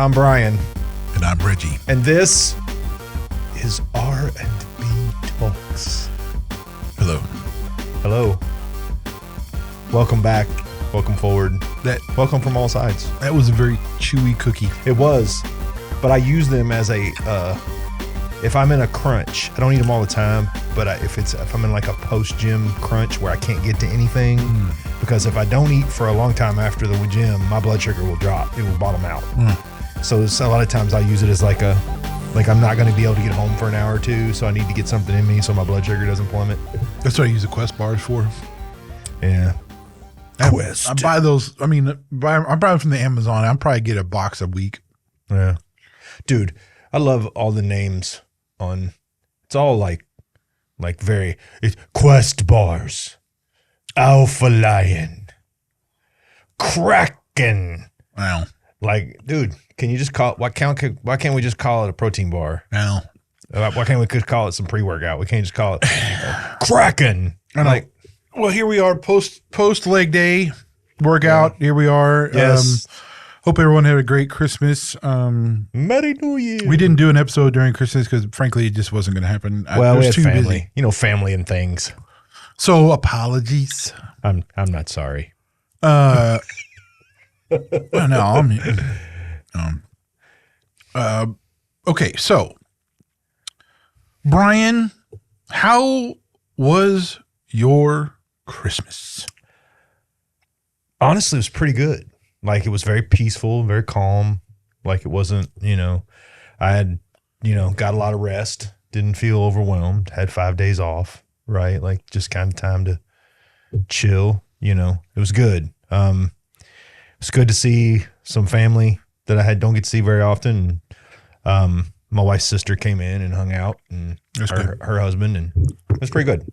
I'm Brian. And I'm Reggie. And this is R&B Talks. Hello. Hello. Welcome back. Welcome forward. Welcome from all sides. That was a very chewy cookie. It was. But I use them as a, if I'm in a crunch, I don't eat them all the time, but if I'm in like a post-gym crunch where I can't get to anything, because if I don't eat for a long time after the gym, my blood sugar will drop. It will bottom out. So a lot of times I use it as like I'm not going to be able to get home for an hour or two, so I need to get something in me so my blood sugar doesn't plummet. That's what I use the Quest bars for. Yeah. I buy those. I mean, I buy them from the Amazon. I'll probably get a box a week. Yeah. Dude, I love all the names on, it's all like it's Quest bars, Alpha Lion, Kraken. Wow. Like, dude, can you just call it, why can't we just call it a protein bar? Wow. Why can't we just call it some pre-workout? We can't just call it Kraken. I know. Like, well, here we are post leg day workout. Yeah. Here we are. Yes. Hope everyone had a great Christmas. Merry New Year. We didn't do an episode during Christmas because, frankly, it just wasn't going to happen. Well, we had family. Busy. You know, family and things. So, apologies. I'm not sorry. Well, no. Okay, so, Brian, how was your Christmas? Honestly, it was pretty good. Like, it was very peaceful, very calm. Like, it wasn't, I had, got a lot of rest, didn't feel overwhelmed, had 5 days off, right? Like, just kind of time to chill, it was good. It's good to see some family that don't get to see very often. My wife's sister came in and hung out, and her husband, and it was pretty good.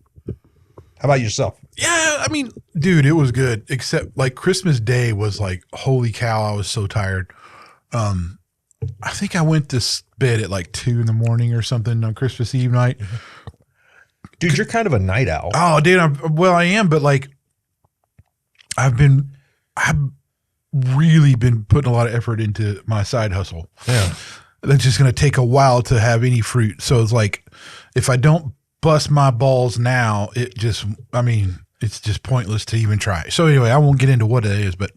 How about yourself? Yeah, I mean, dude, it was good. Except like Christmas Day was like, holy cow, I was so tired. I think I went to bed at like 2 a.m. or something on Christmas Eve night. Dude, you're kind of a night owl. Oh, dude, I am, but like, I've really been putting a lot of effort into my side hustle. Yeah. That's just going to take a while to have any fruit. So it's like, if I don't bust my balls now, it's just pointless to even try. So anyway, I won't get into what it is, but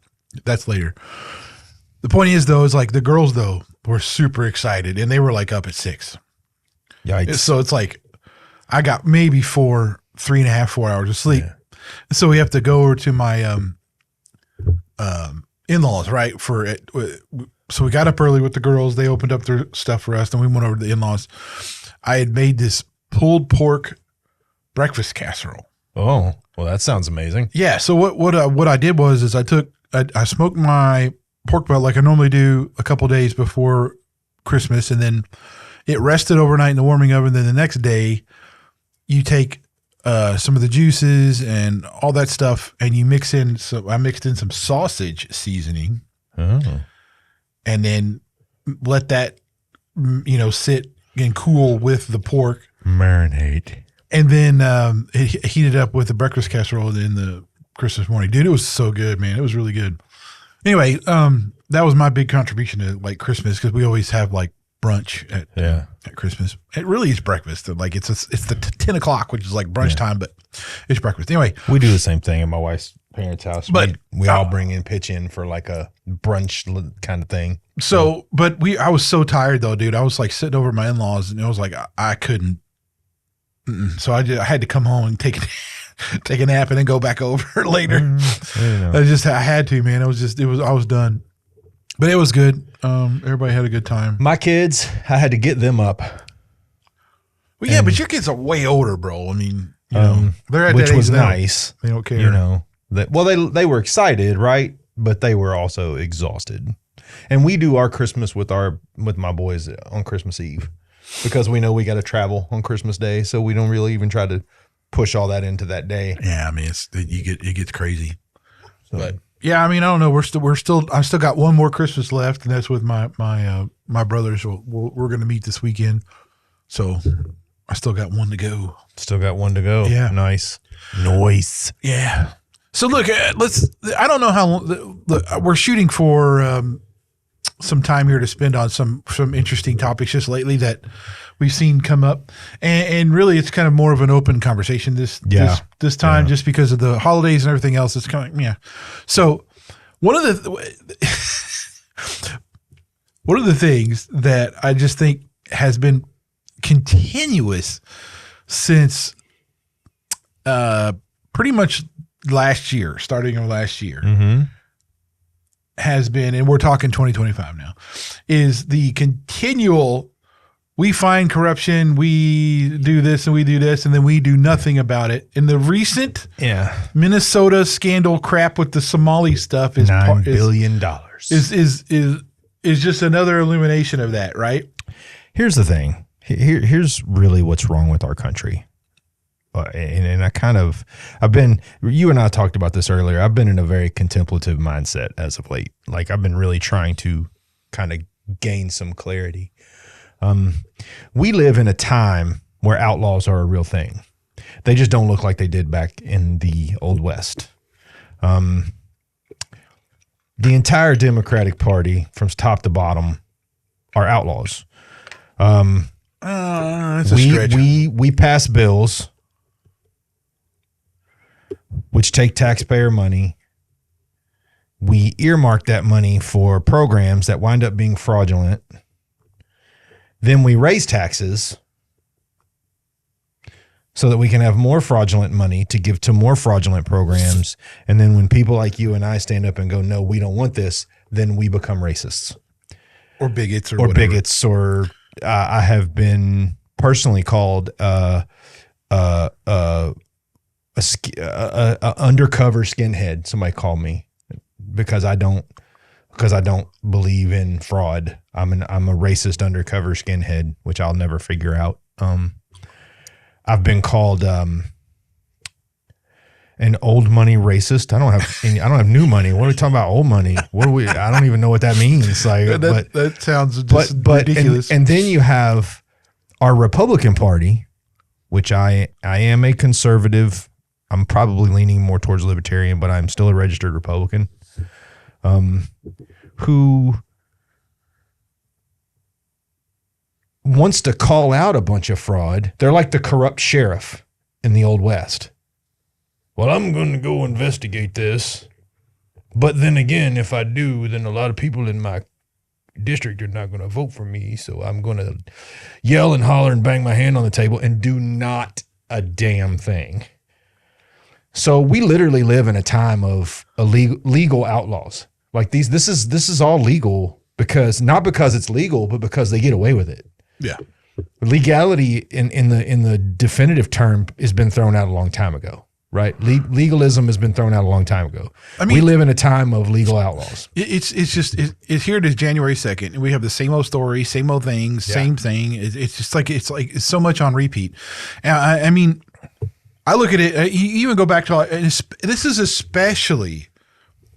that's later. The point is though, is like the girls though were super excited and they were like up at 6. Yikes. So it's like, I got maybe 3.5, 4 hours of sleep. Yeah. So we have to go over to my, in-laws, right? So we got up early with the girls. They opened up their stuff for us and we went over to the in-laws. I had made this pulled pork breakfast casserole. Oh, well, that sounds amazing. Yeah. So what I did was I smoked my pork butt like I normally do a couple days before Christmas, and then it rested overnight in the warming oven. Then the next day, you take some of the juices and all that stuff, and you mix in. So I mixed in some sausage seasoning, and then let that sit and cool with the pork. Marinate. And then it heated up with the breakfast casserole in the Christmas morning. Dude, it was so good, man. It was really good. Anyway, that was my big contribution to like Christmas, because we always have like brunch at Christmas. It really is breakfast. Like it's the 10 o'clock, which is like brunch time, but it's breakfast. Anyway. We do the same thing at my wife's parents' house. But we all pitch in for like a brunch kind of thing. So, but I was so tired though, dude. I was like sitting over at my in-laws and I was like, I couldn't. So I had to come home and take a nap and then go back over later. I had to, man. I was done, but it was good. Everybody had a good time. My kids, I had to get them up. Well, yeah, but your kids are way older, bro. I mean, they're at which that age was now. nice. They don't care. They were excited, right? But they were also exhausted. And we do our Christmas with my boys on Christmas Eve, because we know we got to travel on Christmas Day, so we don't really even try to push all that into that day. Yeah, I mean, it gets crazy. So. But yeah, I mean, I don't know. I still got one more Christmas left, and that's with my brothers. We're going to meet this weekend, so I still got one to go. Yeah, nice. Yeah. So look, I don't know how long. Look, we're shooting for some time here to spend on some interesting topics just lately that we've seen come up, and really it's kind of more of an open conversation this time, just because of the holidays and everything else. It's kind of So one of the things that I just think has been continuous since pretty much starting of last year. Mm-hmm. Has been, and we're talking 2025 now, is the continual, we find corruption, we do this and we do this, and then we do nothing about it. And the recent Minnesota scandal crap with the Somali stuff is $9 billion. Is just another illumination of that, right? Here's the thing. Here's really what's wrong with our country. And you and I talked about this earlier. I've been in a very contemplative mindset as of late. Like, I've been really trying to kind of gain some clarity. We live in a time where outlaws are a real thing. They just don't look like they did back in the Old West. The entire Democratic Party, from top to bottom, are outlaws. That's a stretch. We pass bills which take taxpayer money. We earmark that money for programs that wind up being fraudulent. Then we raise taxes so that we can have more fraudulent money to give to more fraudulent programs. And then when people like you and I stand up and go, no, we don't want this, then we become racists. Or bigots or whatever. Bigots, or I have been personally called undercover skinhead. Somebody called me because I don't believe in fraud. I'm a racist undercover skinhead, which I'll never figure out. I've been called an old money racist. I don't have new money. What are we talking about? Old money? I don't even know what that means. Like that sounds just ridiculous. And then you have our Republican Party, which I am a conservative. I'm probably leaning more towards libertarian, but I'm still a registered Republican, who wants to call out a bunch of fraud. They're like the corrupt sheriff in the Old West. Well, I'm going to go investigate this, but then again, if I do, then a lot of people in my district are not going to vote for me, so I'm going to yell and holler and bang my hand on the table and do not a damn thing. So we literally live in a time of legal outlaws. Like this is all legal not because it's legal, but because they get away with it. Yeah. Legality in the definitive term has been thrown out a long time ago, right? Legalism has been thrown out a long time ago. I mean, we live in a time of legal outlaws. It's here. It is January 2nd, and we have the same old story, same old things, same thing. It's just like it's so much on repeat. I mean, I look at it. You even go back to this is especially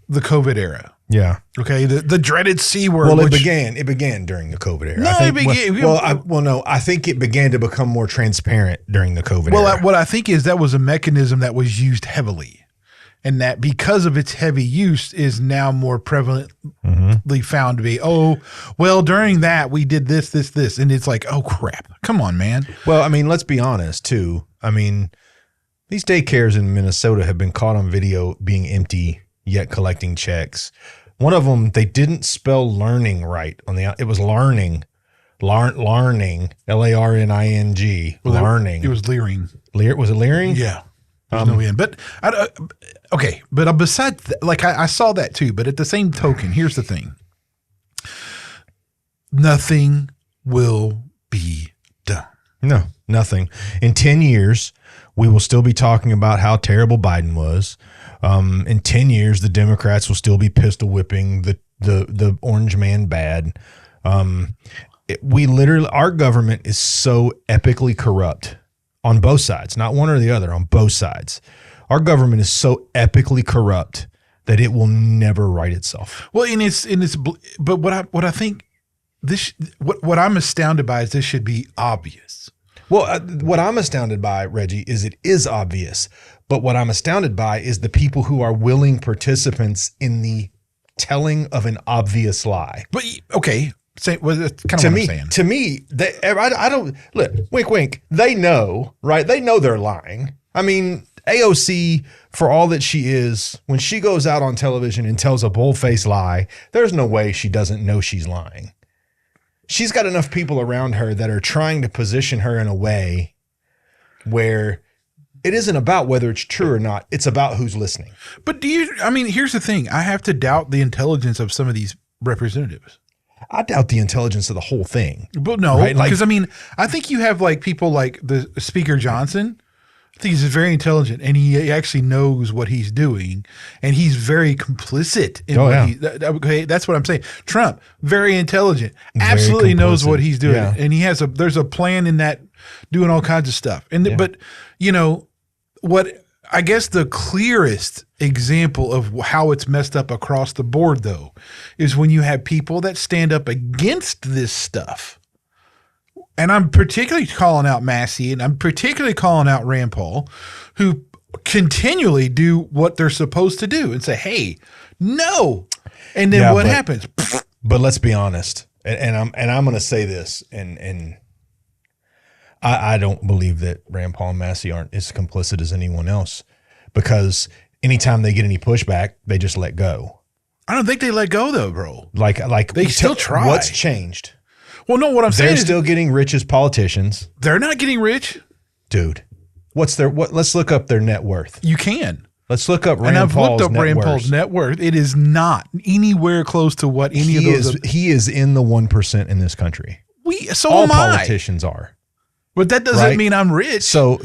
the COVID era. Yeah. Okay. The dreaded C word. Well, it began during the COVID era. No, it began. I think it began to become more transparent during the COVID era. What I think is that was a mechanism that was used heavily, and that because of its heavy use is now more prevalently found to be, during that we did this. And it's like, oh crap. Come on, man. Well, I mean, let's be honest too. I mean, these daycares in Minnesota have been caught on video being empty, yet collecting checks. One of them, they didn't spell learning right it was learning, learning, L-A-R-N-I-N-G, learning. It was leering. Was it leering? Yeah. There's no end. But but besides that, like I saw that too, but at the same token, here's the thing. Nothing will be done. No, nothing. In 10 years, we will still be talking about how terrible Biden was. In 10 years, the Democrats will still be pistol whipping the orange man bad. Our government is so epically corrupt on both sides, not one or the other, on both sides. Our government is so epically corrupt that it will never right itself. Well, but what I think what I'm astounded by is this should be obvious. Well, what I'm astounded by, Reggie, is it is obvious. But what I'm astounded by is the people who are willing participants in the telling of an obvious lie. But okay, say well, that's kind of what I'm saying. To me, I don't look. Wink, wink. They know, right? They know they're lying. I mean, AOC, for all that she is, when she goes out on television and tells a bold-faced lie, there's no way she doesn't know she's lying. She's got enough people around her that are trying to position her in a way where it isn't about whether it's true or not. It's about who's listening. But here's the thing. I have to doubt the intelligence of some of these representatives. I doubt the intelligence of the whole thing. But no, right? because I think you have like people like the Speaker Johnson. I think he's very intelligent and he actually knows what he's doing and he's very complicit in okay, that's what I'm saying. Trump, very intelligent, absolutely knows what he's doing. Yeah. And there's a plan in that, doing all kinds of stuff. And but what I guess the clearest example of how it's messed up across the board though is when you have people that stand up against this stuff. And I'm particularly calling out Massey and I'm particularly calling out Rand Paul, who continually do what they're supposed to do and say, hey, no. And then what happens? But let's be honest. And I'm going to say this, and I don't believe that Rand Paul and Massey aren't as complicit as anyone else, because anytime they get any pushback, they just let go. I don't think they let go though, bro. Like they still try. What's changed? Well, no, what I'm saying is they're still getting rich as politicians. They're not getting rich. Dude, let's look up their net worth. You can. Let's look up Rand Paul's net worth. It is not anywhere close to what any of those. He is in the 1% in this country. All politicians are. But that doesn't mean I'm rich. So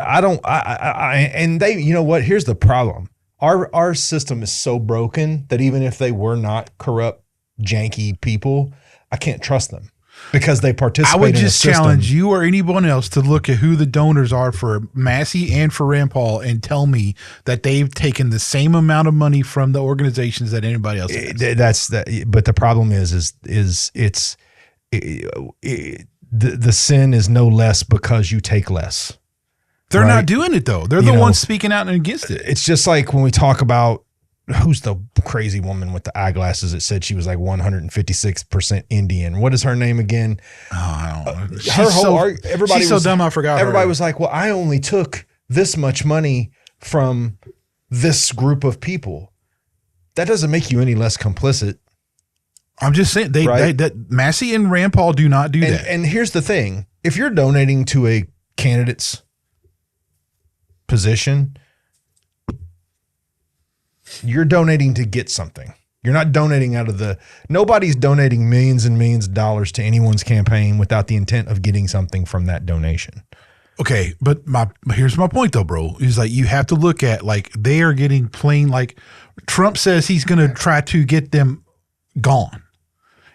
I don't, and they, you know what, here's the problem. Our system is so broken that even if they were not corrupt, janky people, I can't trust them because they participate. I would just challenge you or anyone else to look at who the donors are for Massey and for Rand Paul and tell me that they've taken the same amount of money from the organizations that anybody else has. But the problem is the sin is no less because you take less. They're not doing it though. They're the ones speaking out and against it. It's just like when we talk about who's the crazy woman with the eyeglasses that said she was like 156% Indian. What is her name again? Oh, I don't know. She's so dumb I forgot. Everybody was like, well, I only took this much money from this group of people. That doesn't make you any less complicit. I'm just saying that Massey and Rand Paul do not do that. And here's the thing. If you're donating to a candidate's position, you're donating to get something. You're not donating nobody's donating millions and millions of dollars to anyone's campaign without the intent of getting something from that donation. Okay, but here's my point though, bro. Is like you have to look at like they are getting plain, like Trump says he's going to try to get them gone.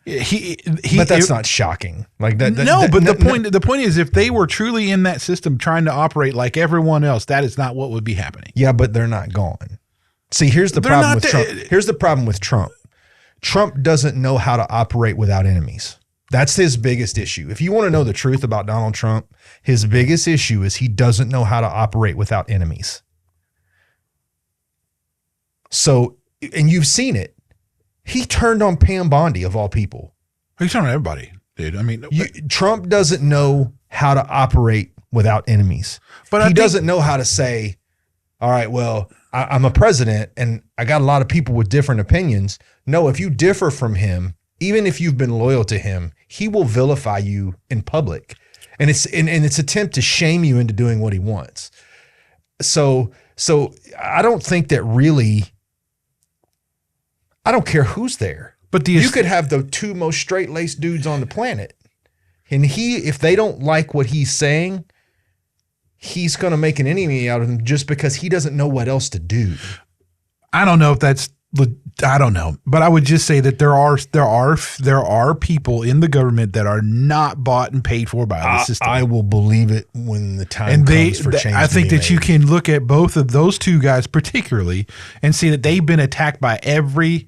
But that's not shocking. Like that. The point is, if they were truly in that system trying to operate like everyone else, that is not what would be happening. Yeah, but they're not gone. See, here's the problem with Trump. Here's the problem with Trump. Trump doesn't know how to operate without enemies. That's his biggest issue. If you want to know the truth about Donald Trump, his biggest issue is he doesn't know how to operate without enemies. So, and you've seen it. He turned on Pam Bondi of all people. He's turned on everybody, dude. I mean, Trump doesn't know how to operate without enemies. But he doesn't know how to say, all right, well, I'm a president and I got a lot of people with different opinions. No, if you differ from him, even if you've been loyal to him, he will vilify you in public. And it's attempt to shame you into doing what he wants. So I don't think that really, I don't care who's there. But you could have the two most straight-laced dudes on the planet. And if they don't like what he's saying, he's going to make an enemy out of them just because he doesn't know what else to do. I don't know if that's, I don't know, but I would just say that there are people in the government that are not bought and paid for by the system. I will believe it when the time comes for change. I think that you can look at both of those two guys particularly and see that they've been attacked by every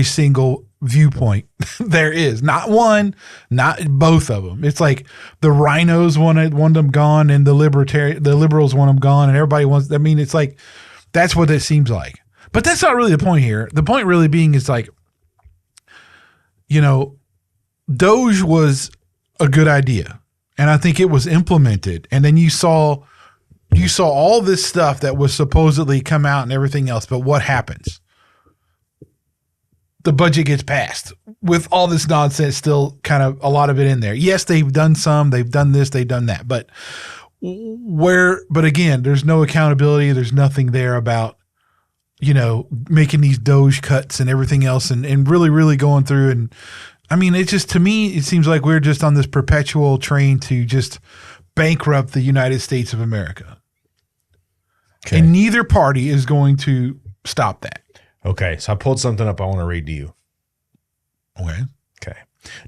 single viewpoint there is. Not one, not both of them. It's like the rhinos want them gone and the liberals want them gone and everybody wants, I mean, it's like, that's what it seems like. But that's not really the point here. The point really being is like, you know, DOGE was a good idea, and I think it was implemented. And then you saw all this stuff that was supposedly come out and everything else. But what happens? The budget gets passed with all this nonsense still kind of a lot of it in there. Yes, they've done some, they've done this, they've done that. But again, there's no accountability. There's nothing there about, you know, making these DOGE cuts and everything else and really, really going through. And I mean, it's just, to me, it seems like we're just on this perpetual train to just bankrupt the United States of America. Okay. And neither party is going to stop that. Okay. So I pulled something up I want to read to you. Okay.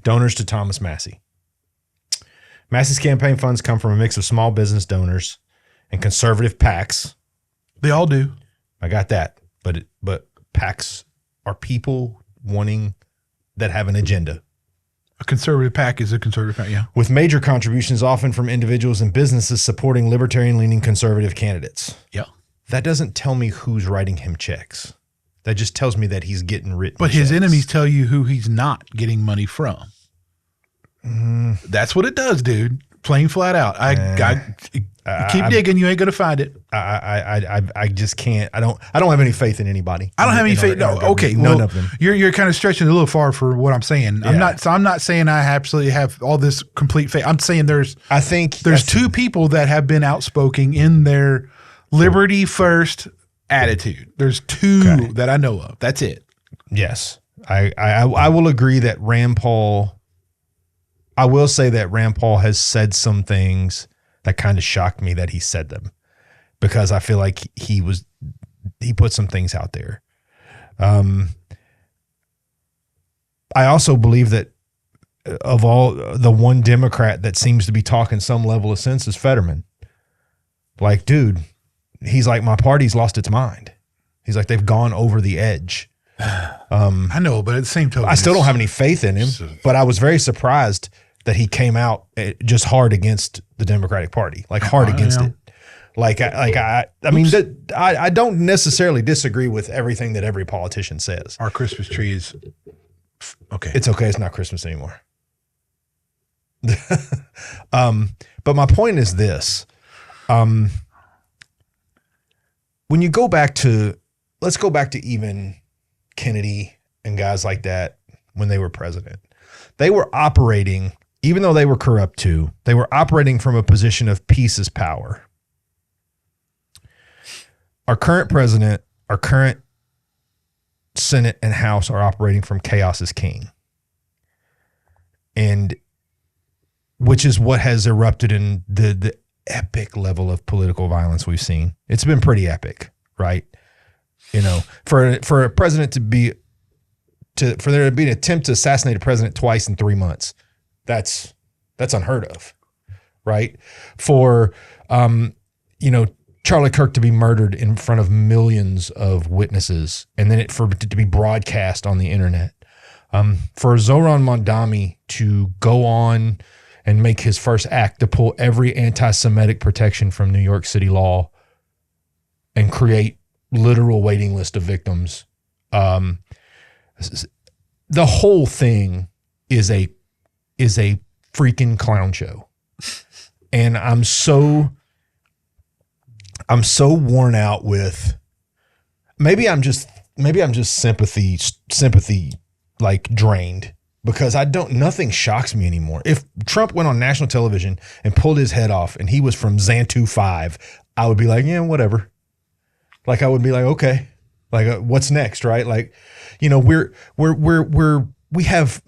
Donors to Thomas Massie. Massie's campaign funds come from a mix of small business donors and conservative PACs. They all do. I got that. But PACs are people that have an agenda. A conservative PAC is a conservative PAC, yeah. With major contributions often from individuals and businesses supporting libertarian-leaning conservative candidates. Yeah. That doesn't tell me who's writing him checks. That just tells me that he's getting written But his enemies tell you who he's not getting money from. That's what it does, dude. Plain flat out. Keep digging. You ain't gonna find it. I just can't. I don't have any faith in anybody. I don't have any faith. No. Okay. None of them. You're kind of stretching a little far for what I'm saying. Yeah. I'm not saying I absolutely have all this complete faith. I'm saying there's two people that have been outspoken in their liberty first attitude. There's two that I know of. That's it. Yes. I will agree that Rand Paul. I will say that Rand Paul has said some things that kind of shocked me that he said them, because I feel like he put some things out there. I also believe that of all, the one Democrat that seems to be talking some level of sense is Fetterman. Like, dude, he's like, my party's lost its mind. He's like, they've gone over the edge. I know, but at the same time, I still don't have any faith in him, but I was very surprised that he came out just hard against the Democratic Party, like hard against it. I mean, I don't necessarily disagree with everything that every politician says. Our Christmas tree is okay. It's okay. It's not Christmas anymore. But my point is this. When you go back to, let's go back to even Kennedy and guys like that when they were president. They were operating, even though they were corrupt too, they were operating from a position of peace is power. Our current president, our current Senate and House are operating from chaos is king. And which is what has erupted in the epic level of political violence we've seen. It's been pretty epic, right? You know, for a president for there to be an attempt to assassinate a president twice in 3 months, that's unheard of, right? For Charlie Kirk to be murdered in front of millions of witnesses, and then for it to be broadcast on the internet. For Zoran Mondami to go on and make his first act to pull every anti-Semitic protection from New York City law and create literal waiting list of victims. The whole thing is a freaking clown show. And I'm so worn out with, maybe I'm just sympathy like drained, because nothing shocks me anymore. If Trump went on national television and pulled his head off and he was from Xantu 5, I would be like, yeah, whatever. Like, I would be like, okay, like what's next? Right. Like, you know, we have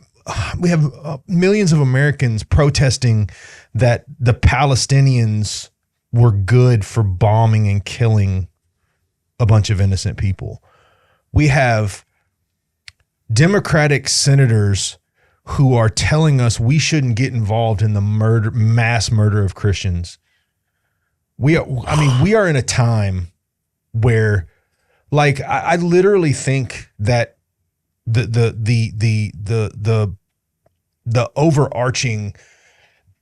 millions of Americans protesting that the Palestinians were good for bombing and killing a bunch of innocent people. We have Democratic senators who are telling us we shouldn't get involved in the mass murder of Christians. We are in a time where, like, I literally think that the overarching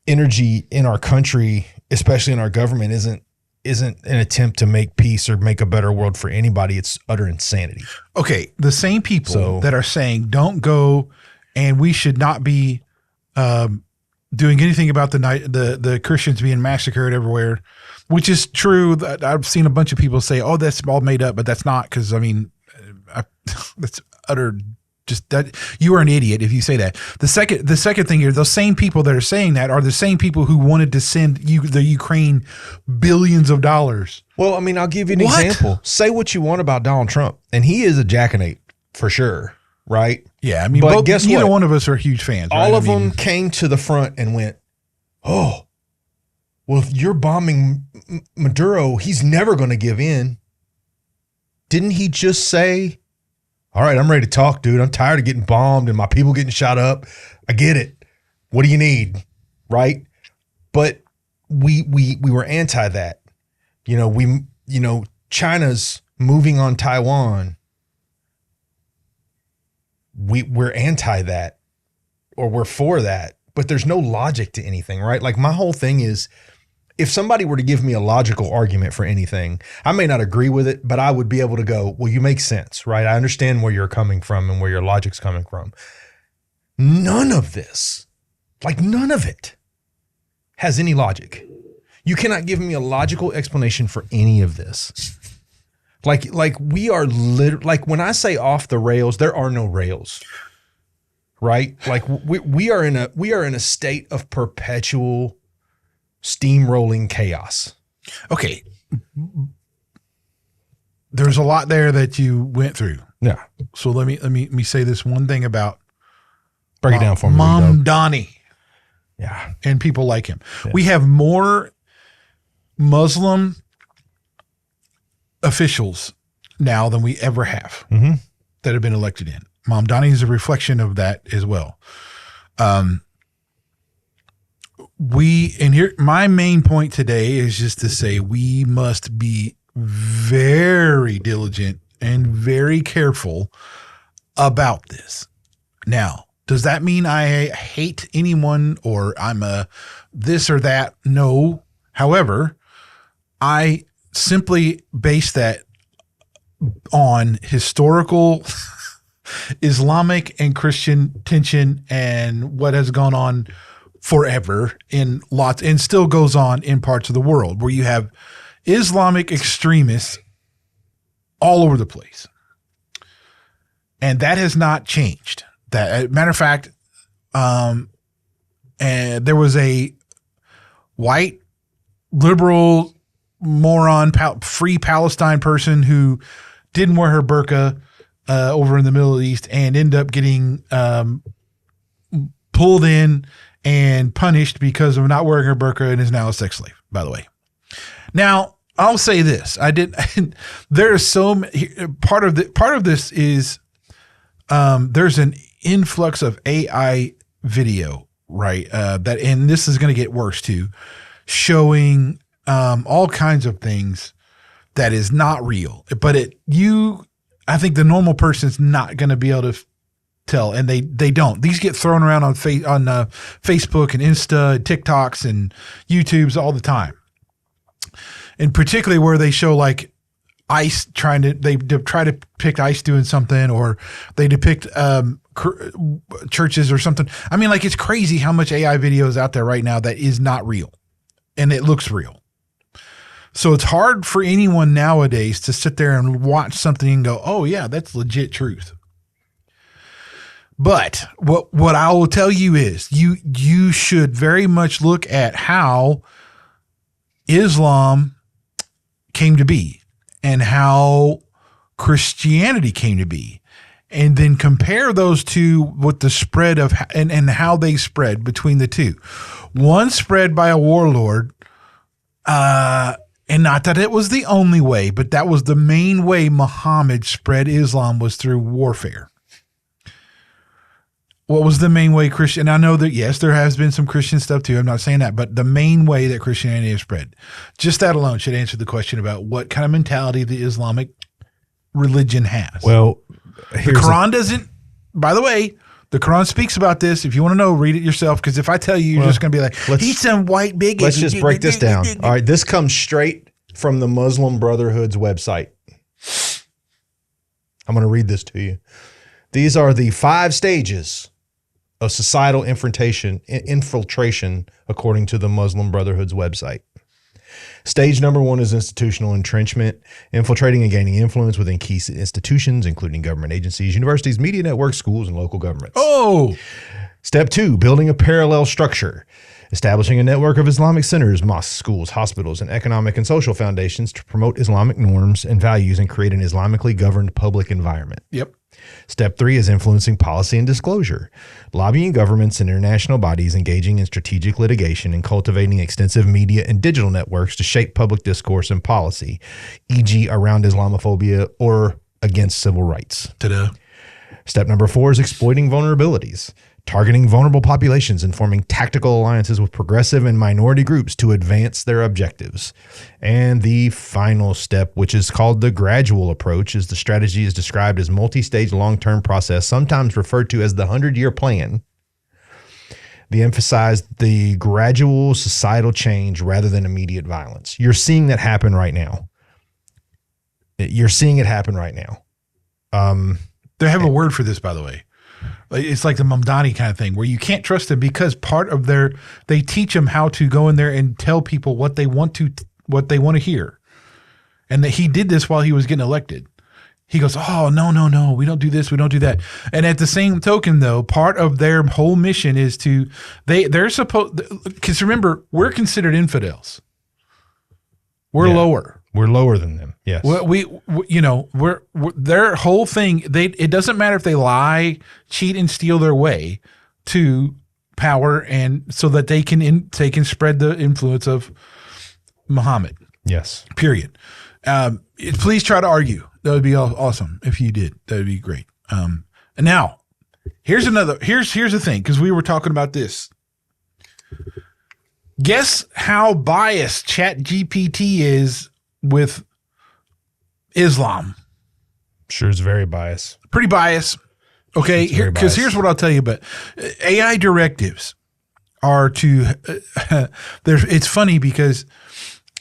energy in our country, especially in our government, isn't an attempt to make peace or make a better world for anybody. It's utter insanity. Okay, the same people that are saying don't go, and we should not be doing anything about the Christians being massacred everywhere, which is true. That I've seen a bunch of people say, "Oh, that's all made up," but that's not, because I mean, that's utter. Just that you are an idiot if you say that. The second thing here, those same people that are saying that are the same people who wanted to send the Ukraine billions of dollars. Well, I mean, I'll give you an example. Say what you want about Donald Trump, and he is a jackanate for sure, right? Yeah, I mean, but guess neither what? One of us are huge fans. All of them came to the front and went, "Oh, well, if you're bombing Maduro, he's never going to give in." Didn't he just say, "All right, I'm ready to talk, dude. I'm tired of getting bombed and my people getting shot up. I get it. What do you need?" Right? But we were anti that. China's moving on Taiwan. We're anti that, or we're for that. But there's no logic to anything, right? Like, my whole thing is, if somebody were to give me a logical argument for anything, I may not agree with it, but I would be able to go, well, you make sense, right? I understand where you're coming from and where your logic's coming from. None of this, like none of it, has any logic. You cannot give me a logical explanation for any of this. Like we are like, when I say off the rails, there are no rails, right? Like we are in a state of perpetual steamrolling chaos. Okay. There's a lot there that you went through. Yeah. So let me say this one thing about break it down for me. Mom Donnie. Yeah. And people like him. Yeah. We have more Muslim officials now than we ever have that have been elected in. Mom Donnie is a reflection of that as well. My main point today is just to say we must be very diligent and very careful about this. Now, does that mean I hate anyone or I'm a this or that? No. However, I simply base that on historical Islamic and Christian tension and what has gone on forever in lots, and still goes on in parts of the world where you have Islamic extremists all over the place. And that has not changed. That, matter of fact, and there was a white liberal moron, free Palestine person who didn't wear her burqa over in the Middle East and ended up getting pulled in and punished because of not wearing her burqa, and is now a sex slave, by the way. Now, I'll say this. There's so part of this is there's an influx of AI video, right? And this is going to get worse too, showing all kinds of things that is not real. But I think the normal person's not going to be able to tell, and they don't. These get thrown around on Facebook and Insta and TikToks and YouTubes all the time. And particularly where they show like ICE try to depict ICE doing something, or they depict churches or something. I mean, like, it's crazy how much AI video is out there right now that is not real, and it looks real. So it's hard for anyone nowadays to sit there and watch something and go, "Oh yeah, that's legit truth." But what I will tell you is you should very much look at how Islam came to be and how Christianity came to be, and then compare those two with the spread of and how they spread between the two. One spread by a warlord, and not that it was the only way, but that was the main way Muhammad spread Islam, was through warfare. What was the main way Christian? And I know that, yes, there has been some Christian stuff too. I'm not saying that, but the main way that Christianity has spread, just that alone should answer the question about what kind of mentality the Islamic religion has. Well, the Quran doesn't, by the way, the Quran speaks about this. If you want to know, read it yourself. Because if I tell you, you're just going to be like, he's some white bigot. Let's just break this down. All right. This comes straight from the Muslim Brotherhood's website. I'm going to read this to you. These are the 5 stages of societal infiltration according to the Muslim Brotherhood's website. Stage number 1 is institutional entrenchment, infiltrating and gaining influence within key institutions, including government agencies, universities, media networks, schools, and local governments. Oh! Step 2, building a parallel structure, establishing a network of Islamic centers, mosques, schools, hospitals, and economic and social foundations to promote Islamic norms and values and create an Islamically governed public environment. Yep. Step 3 is influencing policy and disclosure, lobbying governments and international bodies, engaging in strategic litigation, and cultivating extensive media and digital networks to shape public discourse and policy, e.g. around Islamophobia or against civil rights. Ta-da. Step number 4 is exploiting vulnerabilities, targeting vulnerable populations and forming tactical alliances with progressive and minority groups to advance their objectives. And the final step, which is called the gradual approach, is the strategy is described as multi-stage long-term process, sometimes referred to as the 100-year plan. They emphasize the gradual societal change rather than immediate violence. You're seeing that happen right now. You're seeing it happen right now. They have a word for this, by the way. It's like the Mamdani kind of thing where you can't trust them because part of they teach them how to go in there and tell people what they want to hear. And that he did this while he was getting elected. He goes, oh, no, we don't do this, we don't do that. And at the same token, though, part of their whole mission is they're supposed, because remember, we're considered infidels. We're lower. We're lower than them. Yes. We're their whole thing. It doesn't matter if they lie, cheat, and steal their way to power, and so that they can spread the influence of Muhammad. Yes. Period. Please try to argue. That would be awesome if you did. That would be great. And now, here's the thing, because we were talking about this. Guess how biased ChatGPT is with Islam. Sure, it's very biased. Pretty biased. Okay, because here's what I'll tell you about AI directives are to. It's funny because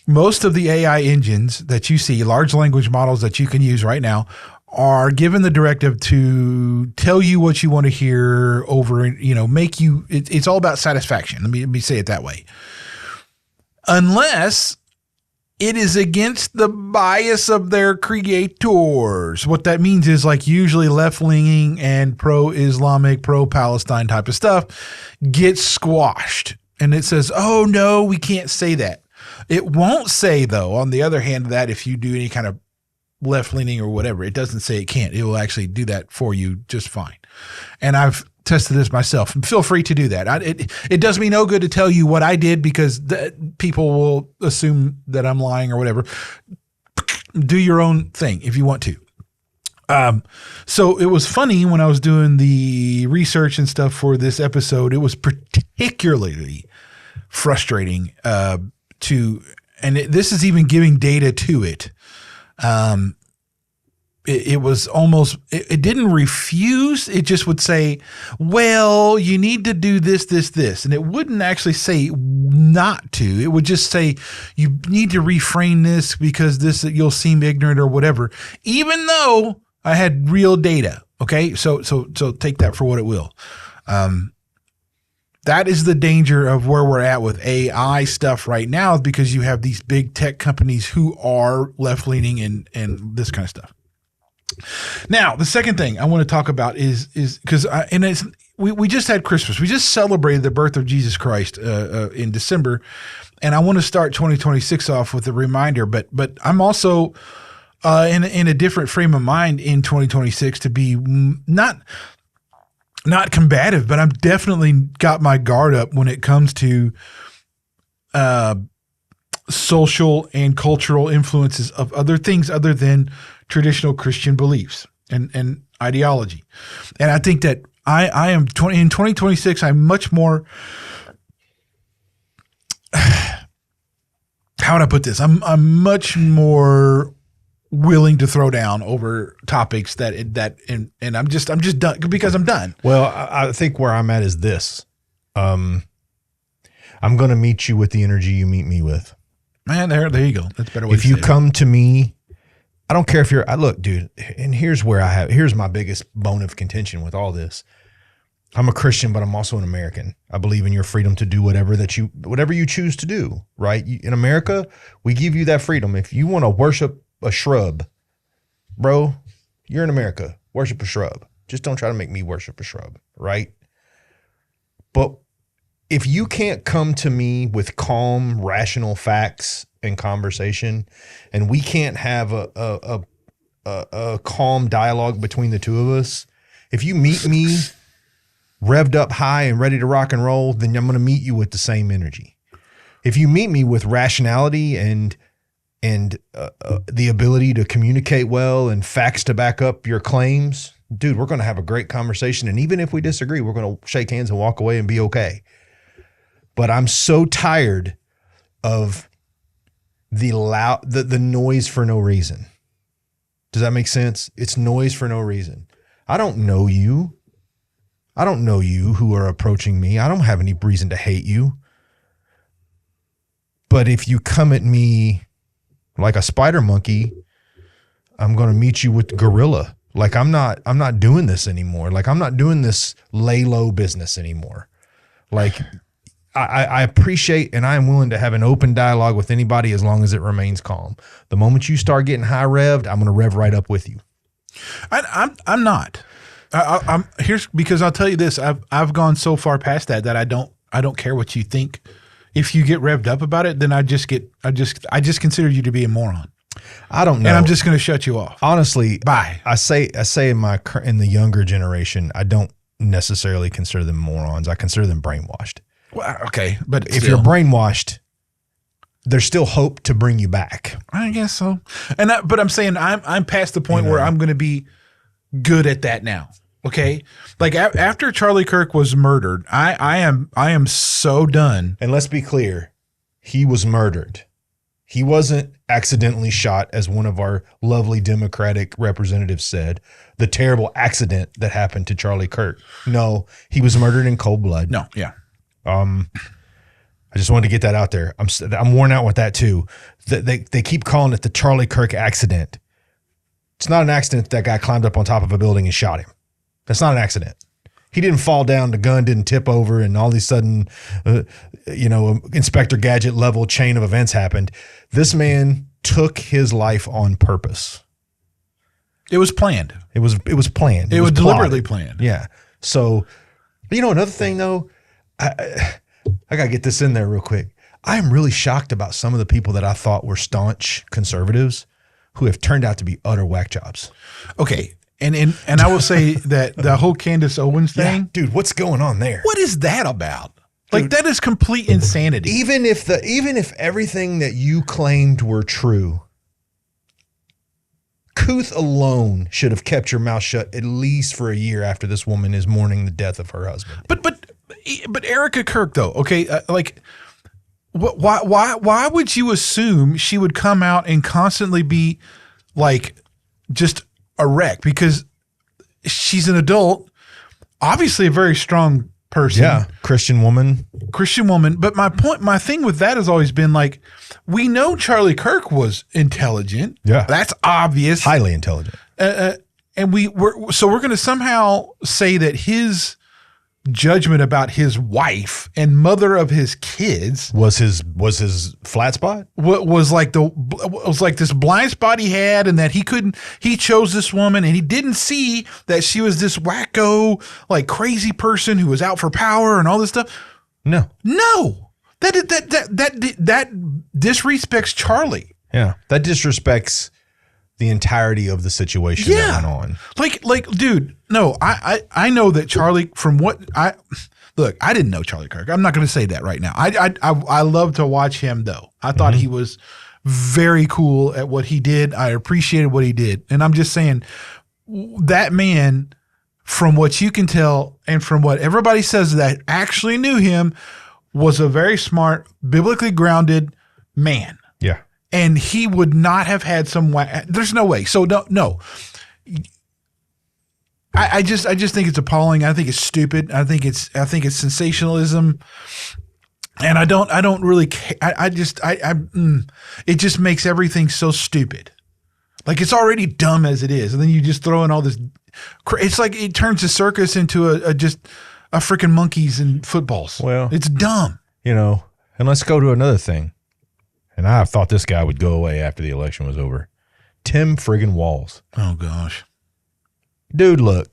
most of the AI engines that you see, large language models that you can use right now, are given the directive to tell you what you want to hear over, make you. It's all about satisfaction. Let me say it that way. Unless it is against the bias of their creators. What that means is like usually left-leaning and pro-Islamic, pro-Palestine type of stuff gets squashed. And it says, oh, no, we can't say that. It won't say, though, on the other hand, that if you do any kind of left-leaning or whatever, it doesn't say it can't. It will actually do that for you just fine. And I've tested this myself. Feel free to do that. It does me no good to tell you what I did because people will assume that I'm lying or whatever. Do your own thing if you want to. So it was funny when I was doing the research and stuff for this episode. It was particularly frustrating this is even giving data to it. It was almost, it didn't refuse. It just would say, well, you need to do this. And it wouldn't actually say not to. It would just say, you need to reframe this because you'll seem ignorant or whatever, even though I had real data. Okay. So take that for what it will. That is the danger of where we're at with AI stuff right now, because you have these big tech companies who are left-leaning and this kind of stuff. Now, the second thing I want to talk about is because we just had Christmas. We just celebrated the birth of Jesus Christ in December, and I want to start 2026 off with a reminder. But I'm also in a different frame of mind in 2026 to be not combative, but I'm definitely got my guard up when it comes to social and cultural influences of other things other than traditional Christian beliefs and ideology. And I think that I am in 2026, I'm much more, how would I put this? I'm much more willing to throw down over topics and I'm just done because I'm done. Well, I think where I'm at is this. I'm going to meet you with the energy you meet me with. Man, there you go. That's a better way If to you say it. come to me, I don't care if you're, look, dude, and here's my biggest bone of contention with all this. I'm a Christian, but I'm also an American. I believe in your freedom to do whatever you choose to do, right? In America, we give you that freedom. If you want to worship a shrub, bro, you're in America. Worship a shrub. Just don't try to make me worship a shrub, right? But if you can't come to me with calm, rational facts and conversation, and we can't have a calm dialogue between the two of us, if you meet me revved up high and ready to rock and roll, then I'm going to meet you with the same energy. If you meet me with rationality and the ability to communicate well and facts to back up your claims, dude, we're going to have a great conversation. And even if we disagree, we're going to shake hands and walk away and be okay. But I'm so tired of the noise for no reason. Does that make sense? It's noise for no reason. I don't know you. I don't know you who are approaching me. I don't have any reason to hate you. But if you come at me like a spider monkey, I'm going to meet you with gorilla. Like I'm not doing this anymore. Like I'm not doing this lay low business anymore. Like I appreciate and I am willing to have an open dialogue with anybody as long as it remains calm. The moment you start getting high revved, I'm going to rev right up with you. I'm not. I'm here's because I'll tell you this. I've gone so far past that I don't care what you think. If you get revved up about it, then I just consider you to be a moron. I don't know. And I'm just going to shut you off. Honestly, bye. I say in the younger generation, I don't necessarily consider them morons. I consider them brainwashed. Well, okay, but if you're brainwashed, there's still hope to bring you back. I guess so. But I'm saying I'm past the point where I'm going to be good at that now. Okay, like after Charlie Kirk was murdered, I am so done. And let's be clear, he was murdered. He wasn't accidentally shot, as one of our lovely Democratic representatives said, the terrible accident that happened to Charlie Kirk. No, he was murdered in cold blood. No, yeah. I just wanted to get that out there. I'm worn out with that too. They keep calling it the Charlie Kirk accident. It's not an accident that guy climbed up on top of a building and shot him. That's not an accident. He didn't fall down, the gun didn't tip over, and all of a sudden, Inspector Gadget level chain of events happened. This man took his life on purpose. It was planned. It was planned. It was deliberately plotted. planned. Yeah. So, another thing though, I gotta get this in there real quick. I am really shocked about some of the people that I thought were staunch conservatives who have turned out to be utter whack jobs. Okay. And I will say that the whole Candace Owens thing. Yeah, dude, what's going on there? What is that about? Like, that is complete insanity. Even if everything that you claimed were true, Kuth alone should have kept your mouth shut at least for a year after this woman is mourning the death of her husband. But Erica Kirk though, okay, why would you assume she would come out and constantly be like just a wreck? Because she's an adult, obviously a very strong person. Yeah, Christian woman. But my thing with that has always been like, we know Charlie Kirk was intelligent. Yeah, that's obvious, highly intelligent. And we're going to somehow say that his judgment about his wife and mother of his kids was his flat spot. Was like this blind spot he had, and that he chose this woman and he didn't see that she was this wacko, like crazy person who was out for power and all this stuff. No, that disrespects Charlie. Yeah, that disrespects the entirety of the situation that went on. Like, dude, no, I know that Charlie, from what I didn't know Charlie Kirk. I'm not going to say that right now. I love to watch him though. I thought he was very cool at what he did. I appreciated what he did. And I'm just saying that man, from what you can tell and from what everybody says that actually knew him, was a very smart, biblically grounded man. Yeah. And he would not have had there's no way. So no. I just think it's appalling. I think it's stupid. I think it's sensationalism. And I don't really care. It just makes everything so stupid. Like, it's already dumb as it is. And then you just throw in all this. It's like it turns the circus into a freaking monkeys and footballs. Well, it's dumb. And let's go to another thing. And I thought this guy would go away after the election was over. Tim friggin' Walz. Oh, gosh. Dude, look,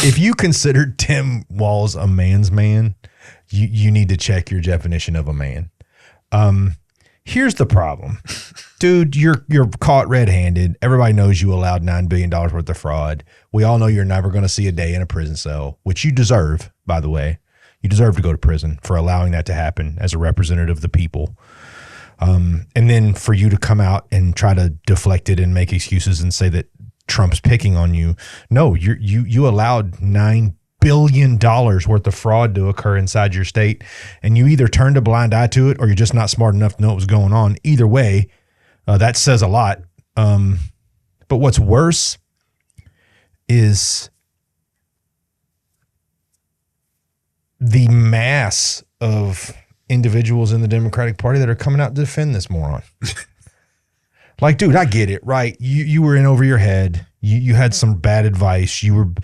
if you consider Tim Walz a man's man, you need to check your definition of a man. Here's the problem. Dude, you're caught red-handed. Everybody knows you allowed $9 billion worth of fraud. We all know you're never going to see a day in a prison cell, which you deserve, by the way. You deserve to go to prison for allowing that to happen as a representative of the people. And then for you to come out and try to deflect it and make excuses and say that Trump's picking on you. No, you allowed $9 billion worth of fraud to occur inside your state, and you either turned a blind eye to it or you're just not smart enough to know what was going on. Either way, that says a lot. But what's worse is the mass of individuals in the Democratic Party that are coming out to defend this moron. Like, dude, I get it, right? You were in over your head. You had some bad advice. You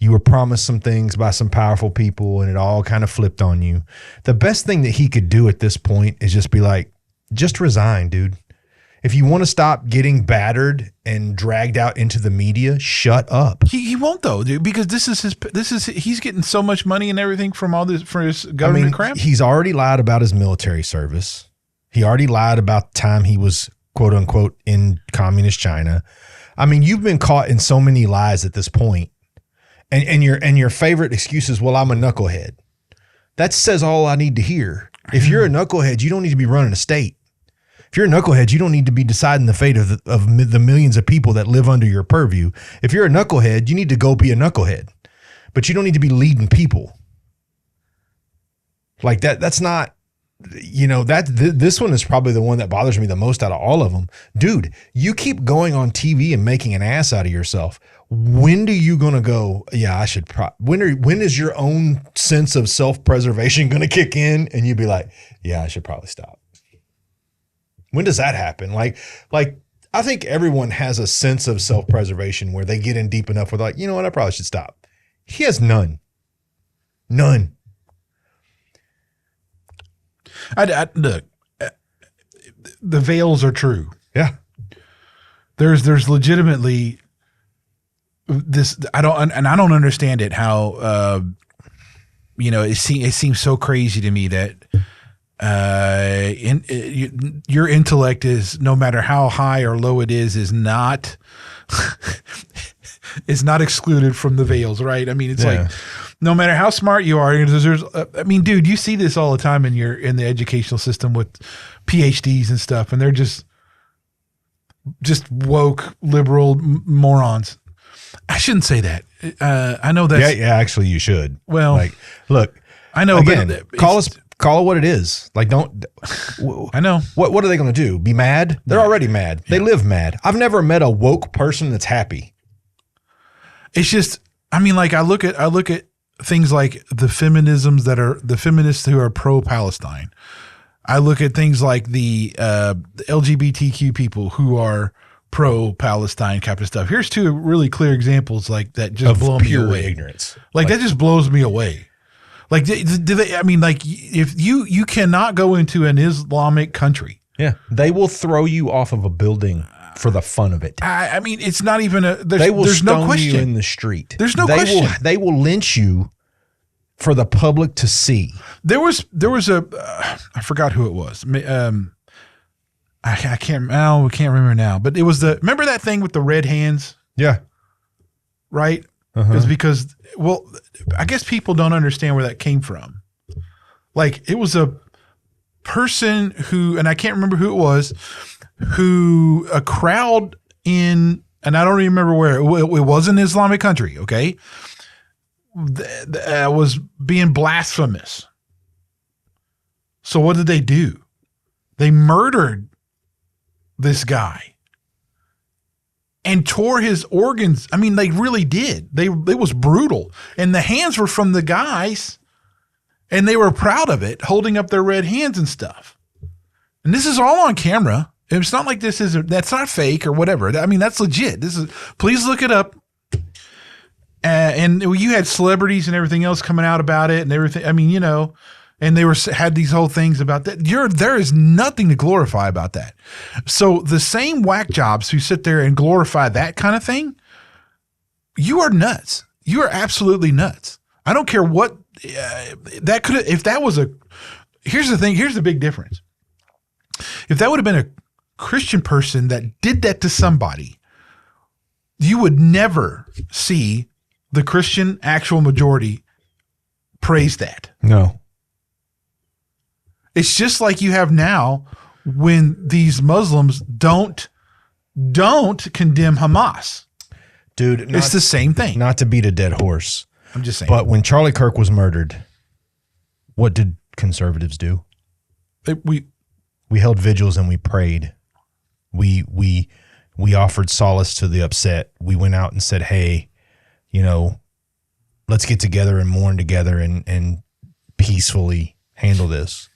were promised some things by some powerful people, and it all kind of flipped on you. The best thing that he could do at this point is just be like, just resign, dude. If you want to stop getting battered and dragged out into the media, shut up. He won't though, dude, because he's getting so much money and everything from all this for his government crap. He's already lied about his military service. He already lied about the time he was quote unquote in communist China. I mean, you've been caught in so many lies at this point. And your favorite excuse is, well, I'm a knucklehead. That says all I need to hear. If you're a knucklehead, you don't need to be running a state. If you're a knucklehead, you don't need to be deciding the fate of the millions of people that live under your purview. If you're a knucklehead, you need to go be a knucklehead. But you don't need to be leading people. Like that's not, this one is probably the one that bothers me the most out of all of them. Dude, you keep going on TV and making an ass out of yourself. When do you going to go, yeah, I should when is your own sense of self-preservation going to kick in and you'd be like, yeah, I should probably stop? When does that happen? Like I think everyone has a sense of self-preservation where they get in deep enough where they're like, you know what, I probably should stop. He has none. None. Look, the veils are true. Yeah. There's legitimately this. I don't understand it. How it seems so crazy to me that your intellect is, no matter how high or low it is not is not excluded from the veils, right? I mean, it's like, no matter how smart you are, dude, you see this all the time in the educational system with PhDs and stuff, and they're just woke liberal morons. I shouldn't say that. I know that. Yeah, actually, you should. Well, look, I know. Again, call it what it is. Like, don't. I know. What are they going to do? Be mad? They're already mad. They live mad. I've never met a woke person that's happy. It's just, I look at things like the feminists who are pro-Palestine. I look at things like the LGBTQ people who are pro-Palestine kind of stuff. Here's two really clear examples like that just blow me away. Ignorance. Like that just blows me away. Like, do they? I mean, like, if you cannot go into an Islamic country, yeah, they will throw you off of a building for the fun of it. I mean, it's not even a. They will there's stone no question you in the street. There's no question. They will lynch you for the public to see. There was a. I forgot who it was. I can't remember now. But it was remember that thing with the red hands? Yeah. Right. It was because, well, I guess people don't understand where that came from. Like, it was a person who, and I can't remember who it was, who a crowd in, and I don't even remember where, it was an Islamic country, okay, was being blasphemous. So what did they do? They murdered this guy. And tore his organs. I mean, they really did. It was brutal. And the hands were from the guys And they were proud of it, holding up their red hands and stuff. And this is all on camera. It's not like that's not fake or whatever. I mean, that's legit. Please look it up. And you had celebrities and everything else coming out about it and everything. I mean, and they had these whole things about that. There is nothing to glorify about that. So the same whack jobs who sit there and glorify that kind of thing, you are nuts. You are absolutely nuts. I don't care what that could have, if that was here's the thing. Here's the big difference. If that would have been a Christian person that did that to somebody, you would never see the Christian actual majority praise that. No. It's just like you have now when these Muslims don't condemn Hamas. Dude, it's the same thing. Not to beat a dead horse. I'm just saying. But when Charlie Kirk was murdered, what did conservatives do? We held vigils and we prayed. We offered solace to the upset. We went out and said, hey, let's get together and mourn together and peacefully handle this.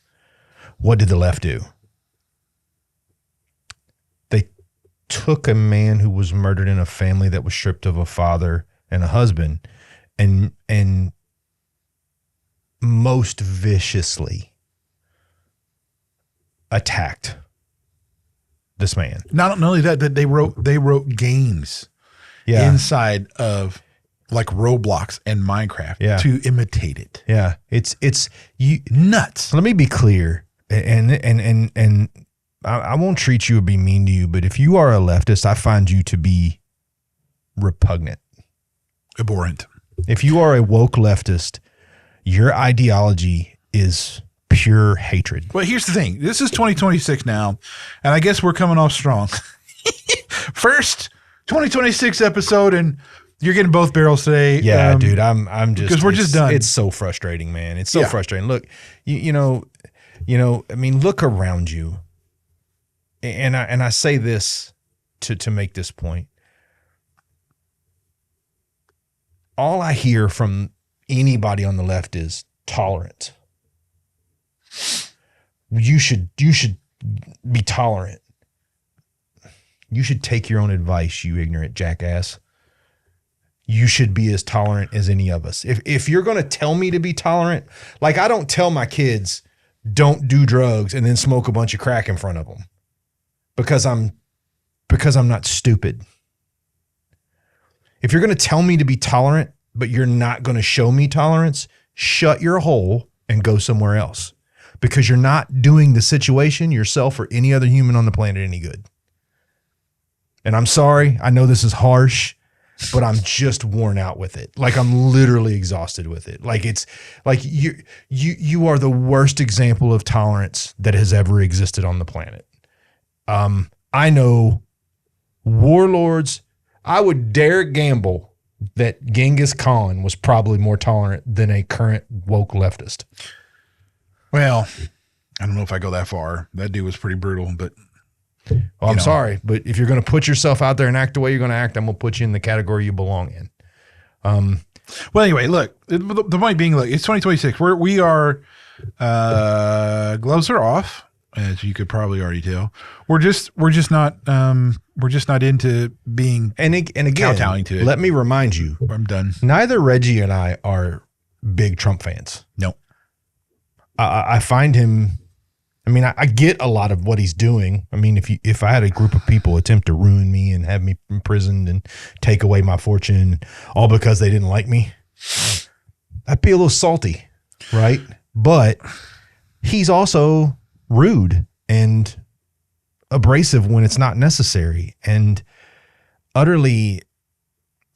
What did the left do? They took a man who was murdered in a family that was stripped of a father and a husband and most viciously attacked this man. Not only that they wrote games inside of like Roblox and Minecraft to imitate it. Yeah. It's you nuts. Let me be clear. And I won't treat you or be mean to you, but if you are a leftist, I find you to be repugnant. Abhorrent. If you are a woke leftist, your ideology is pure hatred. Well, here's the thing. This is 2026 now, and I guess we're coming off strong. First 2026 episode, and you're getting both barrels today. Yeah, dude, I'm just because we're just done. It's so frustrating, man. It's so frustrating. Look, you know. I mean, look around you, and I say this to make this point. All I hear from anybody on the left is tolerant. You should be tolerant. You should take your own advice, you ignorant jackass. You should be as tolerant as any of us. If you're going to tell me to be tolerant, like I don't tell my kids, don't do drugs and then smoke a bunch of crack in front of them because I'm not stupid. If you're going to tell me to be tolerant, but you're not going to show me tolerance, shut your hole and go somewhere else because you're not doing the situation, yourself, or any other human on the planet any good. And I'm sorry. I know this is harsh, but I'm just worn out with it. Like I'm literally exhausted with it. Like it's like you are the worst example of tolerance that has ever existed on the planet. I know warlords. I would dare gamble that Genghis Khan was probably more tolerant than a current woke leftist. Well, I don't know if I go that far. That dude was pretty brutal, but well, I'm sorry, but if you're going to put yourself out there and act the way you're going to act, I'm going to put you in the category you belong in. Well, anyway, look, the point being, look, it's 2026. We are gloves are off, as you could probably already tell. We're just not into being and again, kowtowing to it. Let me remind you, I'm done. Neither Reggie and I are big Trump fans. No, I find him. I mean, I get a lot of what he's doing. I mean, if I had a group of people attempt to ruin me and have me imprisoned and take away my fortune, all because they didn't like me, I'd be a little salty, right? But he's also rude and abrasive when it's not necessary and utterly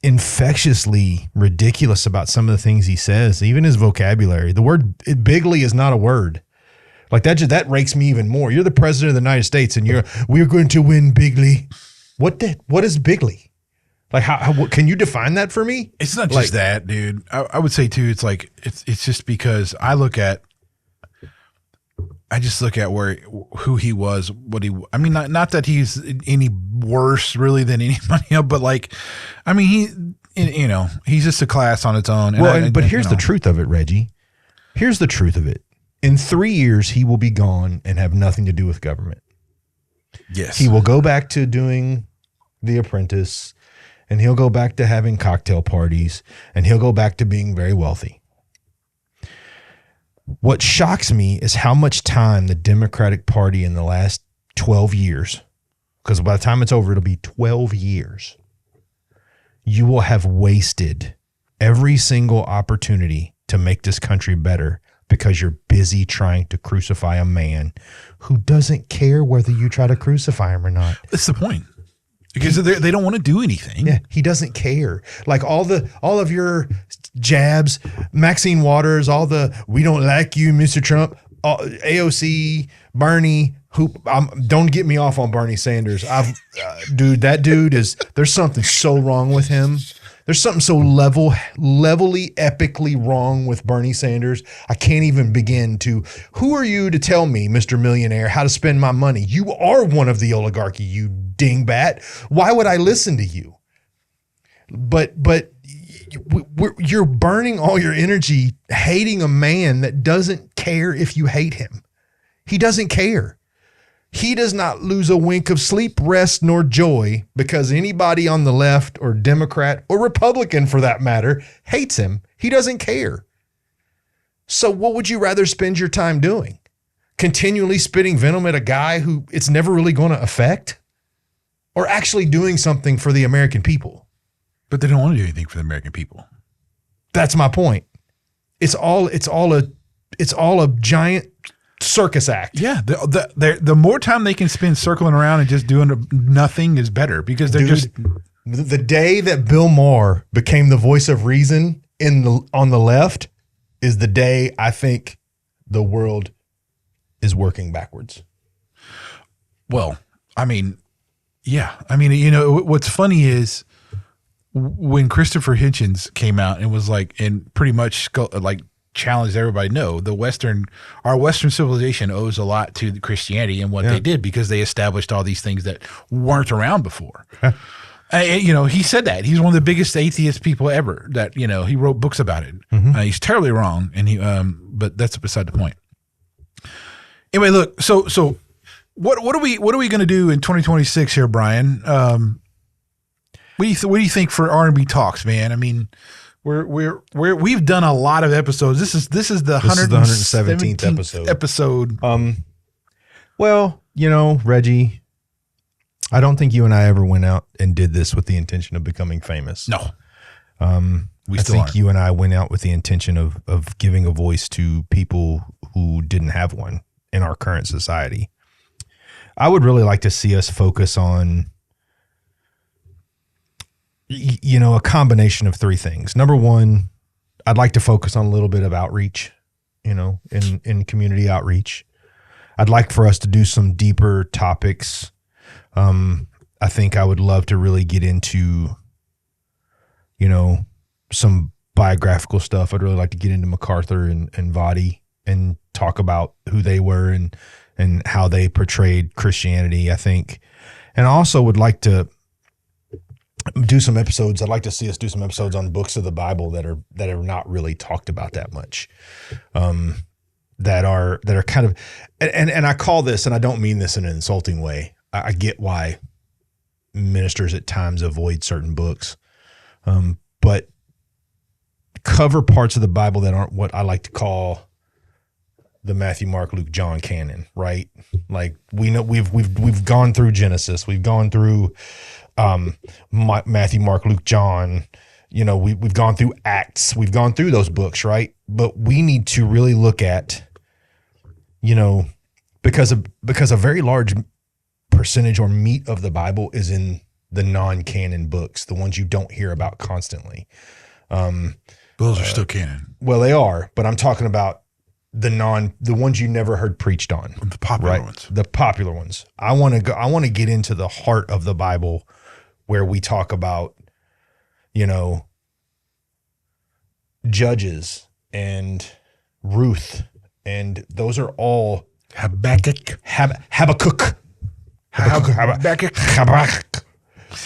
infectiously ridiculous about some of the things he says, even his vocabulary. The word bigly is not a word. Like that rakes me even more. You're the president of the United States and we're going to win bigly. What is bigly? Like what, can you define that for me? It's not just that, dude. I would say too, it's like, it's just because I just look at who he was, I mean, not that he's any worse really than anybody else, but like, I mean, he's just a class on its own. But here's the truth of it, Reggie. Here's the truth of it. In 3 years, he will be gone and have nothing to do with government. Yes. He will go back to doing The Apprentice, and he'll go back to having cocktail parties, and he'll go back to being very wealthy. What shocks me is how much time the Democratic Party in the last 12 years, because by the time it's over, it'll be 12 years, you will have wasted every single opportunity to make this country better because you're busy trying to crucify a man who doesn't care whether you try to crucify him or not. That's the point. Because they don't want to do anything. Yeah, he doesn't care. Like all of your jabs, Maxine Waters, all the "we don't like you, Mr. Trump," AOC, Bernie. Don't get me off on Bernie Sanders. Dude, that dude there's something so wrong with him. There's something so levelly, epically wrong with Bernie Sanders. I can't even begin to. Who are you to tell me, Mr. Millionaire, how to spend my money? You are one of the oligarchy, you dingbat. Why would I listen to you? But you're burning all your energy hating a man that doesn't care if you hate him. He doesn't care. He does not lose a wink of sleep, rest, nor joy because anybody on the left or Democrat or Republican, for that matter, hates him. He doesn't care. So what would you rather spend your time doing? Continually spitting venom at a guy who it's never really going to affect? Or actually doing something for the American people? But they don't want to do anything for the American people. That's my point. It's all a giant circus act. Yeah, the more time they can spend circling around and just doing nothing is better because they're the day that Bill Maher became the voice of reason on the left is the day I think the world is working backwards. Well, I mean, yeah. I mean, you know, what's funny is when Christopher Hitchens came out and was like, and pretty much like challenged everybody, no, our Western civilization owes a lot to Christianity and what they did because they established all these things that weren't around before. You know, he said that. He's one of the biggest atheist people ever that, you know, he wrote books about it. Mm-hmm. He's terribly wrong. And but that's beside the point. Anyway, look, so what are we going to do in 2026 here, Brian? What do you think for R&B Talks, man? I mean, we've done a lot of episodes. This is the 117th episode. Well, you know, Reggie, I don't think you and I ever went out and did this with the intention of becoming famous. No. I think you and I went out with the intention of giving a voice to people who didn't have one in our current society. I would really like to see us focus on, you know, a combination of three things. Number one, I'd like to focus on a little bit of outreach, you know, in community outreach. I'd like for us to do some deeper topics. I think I would love to really get into, you know, some biographical stuff. I'd really like to get into MacArthur and Vadi and talk about who they were and how they portrayed Christianity, I think. And I also would like to do some episodes. I'd like to see us do some episodes on books of the Bible that are not really talked about that much. That are kind of, and I call this, and I don't mean this in an insulting way. I get why ministers at times avoid certain books, but cover parts of the Bible that aren't what I like to call the Matthew, Mark, Luke, John canon, right? Like we know we've gone through Genesis, we've gone through Matthew, Mark, Luke, John. You know, we've gone through Acts, we've gone through those books, right? But we need to really look at, you know, because a very large percentage or meat of the Bible is in the non-canon books, the ones you don't hear about constantly. Those are still canon. Well, they are, but I'm talking about the ones you never heard preached on. The popular ones. The popular ones. I want to get into the heart of the Bible where we talk about, you know, Judges and Ruth, and those are all Habakkuk.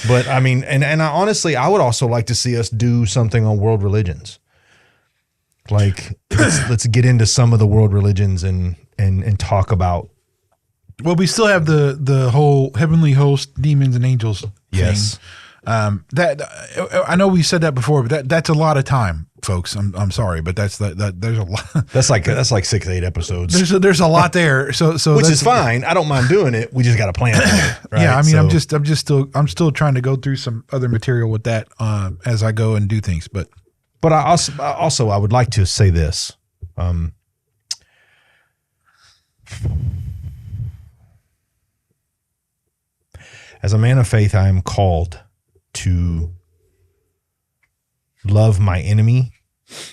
But I mean, and I honestly, I would also like to see us do something on world religions. Like, let's get into some of the world religions and talk about. Well, we still have the whole heavenly host, demons and angels thing. Yes. That I know we said that before, but that's a lot of time, folks. I'm sorry, but there's a lot. That's like 6-8 episodes. There's a lot there. So which is fine. I don't mind doing it. We just got to plan for it. Right? Yeah, I mean, I'm still trying to go through some other material with that as I go and do things. But I would like to say this. As a man of faith, I am called to love my enemy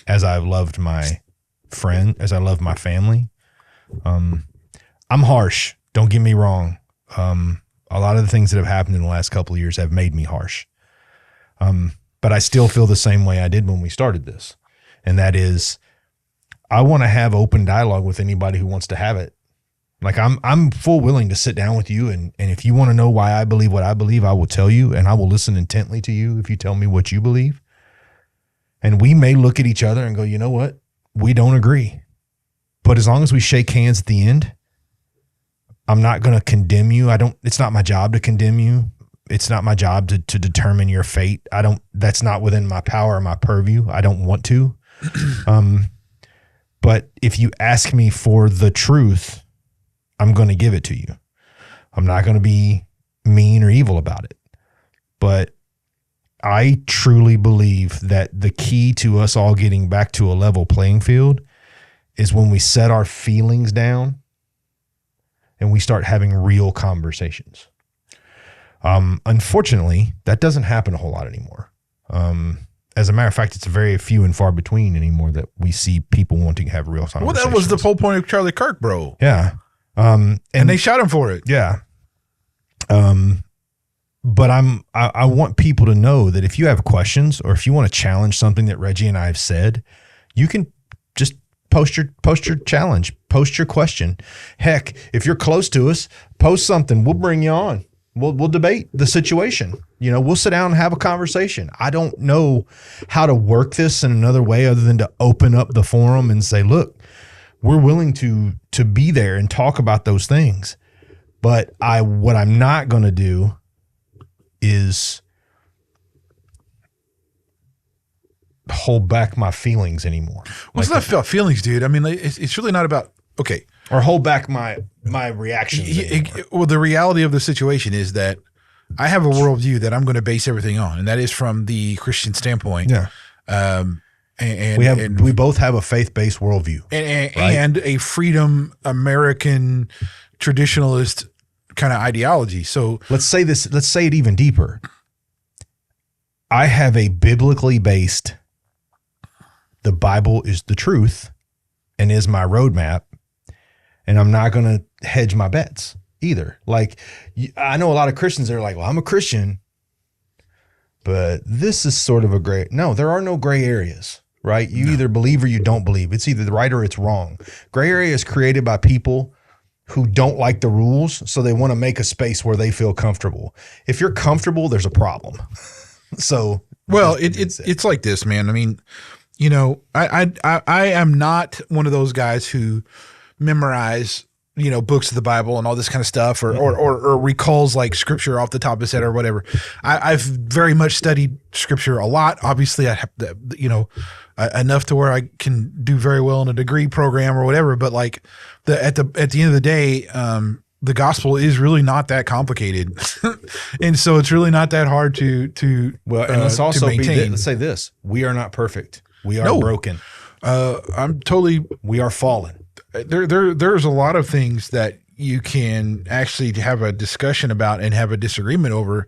as I've loved my friend, as I love my family. I'm harsh. Don't get me wrong. A lot of the things that have happened in the last couple of years have made me harsh. But I still feel the same way I did when we started this. And that is, I want to have open dialogue with anybody who wants to have it. Like I'm full willing to sit down with you. And if you want to know why I believe what I believe, I will tell you, and I will listen intently to you if you tell me what you believe. And we may look at each other and go, you know what? We don't agree. But as long as we shake hands at the end, I'm not going to condemn you. It's not my job to condemn you. It's not my job to determine your fate. That's not within my power or my purview. I don't want to. But if you ask me for the truth, I'm going to give it to you. I'm not going to be mean or evil about it. But I truly believe that the key to us all getting back to a level playing field is when we set our feelings down and we start having real conversations. Unfortunately, that doesn't happen a whole lot anymore. As a matter of fact, it's very few and far between anymore that we see people wanting to have real conversations. Well, that was the whole point of Charlie Kirk, bro. Yeah. And they shot him for it. Yeah. But I want people to know that if you have questions or if you want to challenge something that Reggie and I have said, you can just post your challenge, post your question. Heck, if you're close to us, post something. We'll bring you on. We'll debate the situation. We'll sit down and have a conversation. I don't know how to work this in another way other than to open up the forum and say, look, we're willing to be there and talk about those things. But what I'm not going to do is hold back my feelings anymore. Well, it's not about feelings, dude. I mean, it's really not about, okay. Or hold back my reactions. Well, the reality of the situation is that I have a worldview that I'm going to base everything on, and that is from the Christian standpoint. Yeah. We both have a faith-based worldview, and a freedom American traditionalist kind of ideology. So let's say it even deeper. I have a biblically based, the Bible is the truth and is my roadmap, and I'm not going to hedge my bets either. Like, I know a lot of Christians that are like, well, I'm a Christian, but this is sort of a gray. No, there are no gray areas, right? You either believe or you don't believe. It's either right or it's wrong. Gray area is created by people who don't like the rules, so they want to make a space where they feel comfortable. If you're comfortable, there's a problem. So, well, it's like this, man. I mean, I am not one of those guys who memorize, books of the Bible and all this kind of stuff, or recalls like scripture off the top of his head or whatever. I've very much studied scripture a lot. Obviously, I have, enough to where I can do very well in a degree program or whatever. But like at the end of the day, the gospel is really not that complicated, and so it's really not that hard to well. And let's also let's say this: we are not perfect. We are broken. We are fallen. There's a lot of things that you can actually have a discussion about and have a disagreement over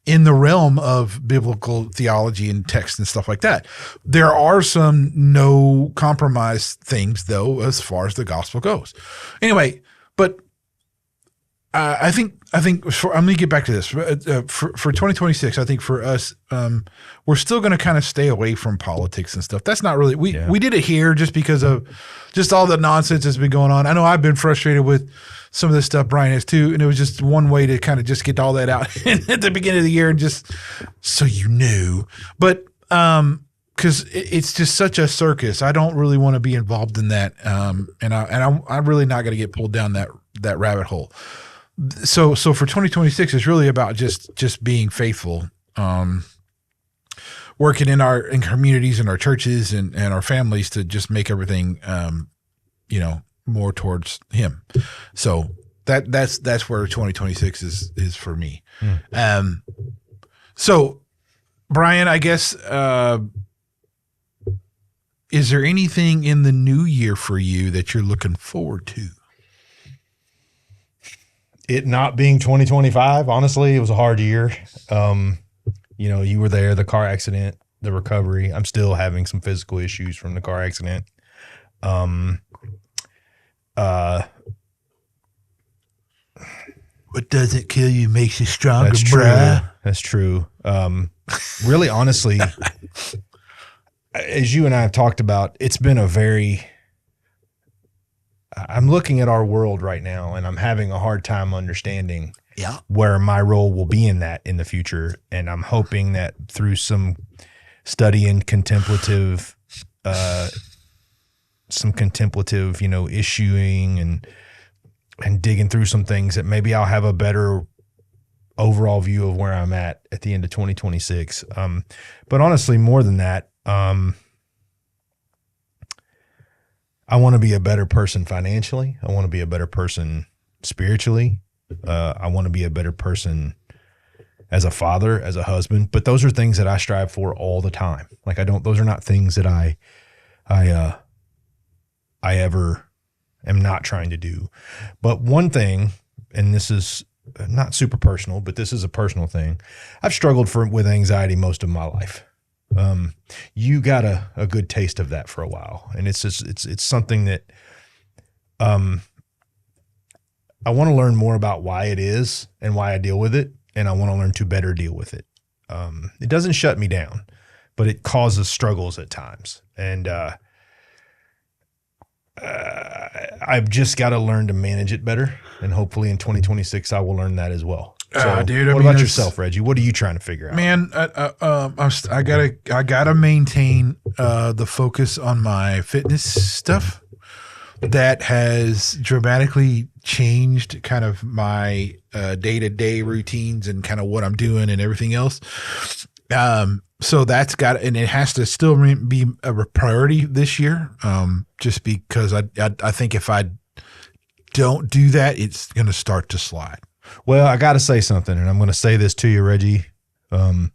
in the realm of biblical theology and text and stuff like that. There are some no compromise things though, as far as the gospel goes. Anyway, but I think I'm going to get back to this for 2026. I think for us, we're still going to kind of stay away from politics and stuff. That's not really, we did it here just because of just all the nonsense that's been going on. I know I've been frustrated with some of this stuff. Brian has too. And it was just one way to kind of just get all that out at the beginning of the year and just so you knew. But because it's just such a circus. I don't really want to be involved in that. And I'm really not going to get pulled down that rabbit hole. So for 2026, it's really about just being faithful, working in communities and our churches and our families to just make everything, more towards Him. So that's where 2026 is for me. So Brian, I guess, is there anything in the new year for you that you're looking forward to? It not being 2025, honestly, it was a hard year. You were there, the car accident, the recovery. I'm still having some physical issues from the car accident. What doesn't kill you makes you stronger, That's true. bruh. That's true. Really, honestly, as you and I have talked about, it's been I'm looking at our world right now and I'm having a hard time understanding where my role will be in that in the future. And I'm hoping that through some study and contemplative, issuing and digging through some things that maybe I'll have a better overall view of where I'm at the end of 2026. But honestly, more than that, I want to be a better person financially. I want to be a better person spiritually. I want to be a better person as a father, as a husband. But those are things that I strive for all the time. Like those are not things that I ever am not trying to do. But one thing, and this is not super personal, but this is a personal thing. I've struggled with anxiety most of my life. You got a good taste of that for a while. And it's something that, I want to learn more about why it is and why I deal with it. And I want to learn to better deal with it. It doesn't shut me down, but it causes struggles at times. And, I've just got to learn to manage it better. And hopefully in 2026, I will learn that as well. So Dude, what about yourself, Reggie? What are you trying to figure out? Man, I gotta maintain the focus on my fitness stuff. That has dramatically changed kind of my day-to-day routines and kind of what I'm doing and everything else. So that's and it has to still be a priority this year. Just because I think if I don't do that, it's going to start to slide. Well, I got to say something, and I'm going to say this to you, Reggie. Dude,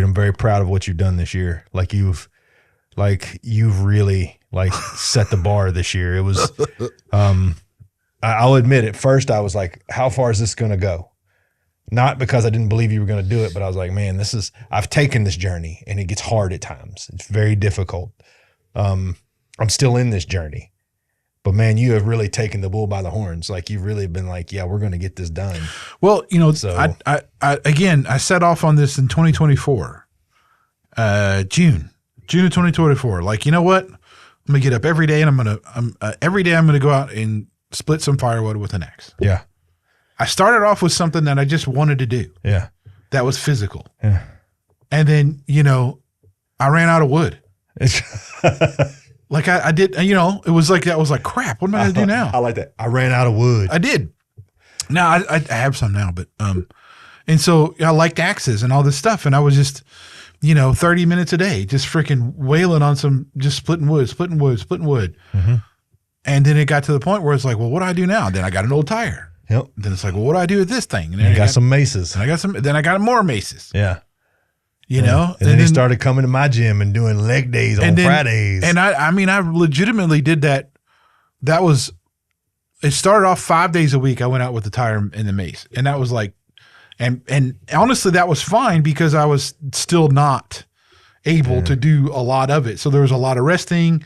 I'm very proud of what you've done this year. You've really set the bar this year. It was, I'll admit at first I was like, how far is this going to go? Not because I didn't believe you were going to do it, but I was like, man, I've taken this journey and it gets hard at times. It's very difficult. I'm still in this journey, but man, you have really taken the bull by the horns. You've really been like, yeah, we're going to get this done. Well, I set off on this in 2024, June of 2024. You know what? I'm going to get up every day and every day I'm going to go out and split some firewood with an axe. Yeah. I started off with something that I just wanted to do. Yeah. That was physical. Yeah. And then, I ran out of wood. I did, it was like, that was like, crap, what am I going to do now? I like that. I ran out of wood. I did. Now I have some now, but, and so I liked axes and all this stuff. And I was just, 30 minutes a day, just freaking wailing on just splitting wood. Mm-hmm. And then it got to the point where it's like, well, what do I do now? Then I got an old tire. Yep. Then it's like, well, what do I do with this thing? And then I got some maces. And then I got more maces. Yeah. And then he started coming to my gym and doing leg days on Fridays. And I legitimately did that. It started off 5 days a week. I went out with the tire and the mace. And that was like, and honestly, that was fine because I was still not able to do a lot of it. So there was a lot of resting.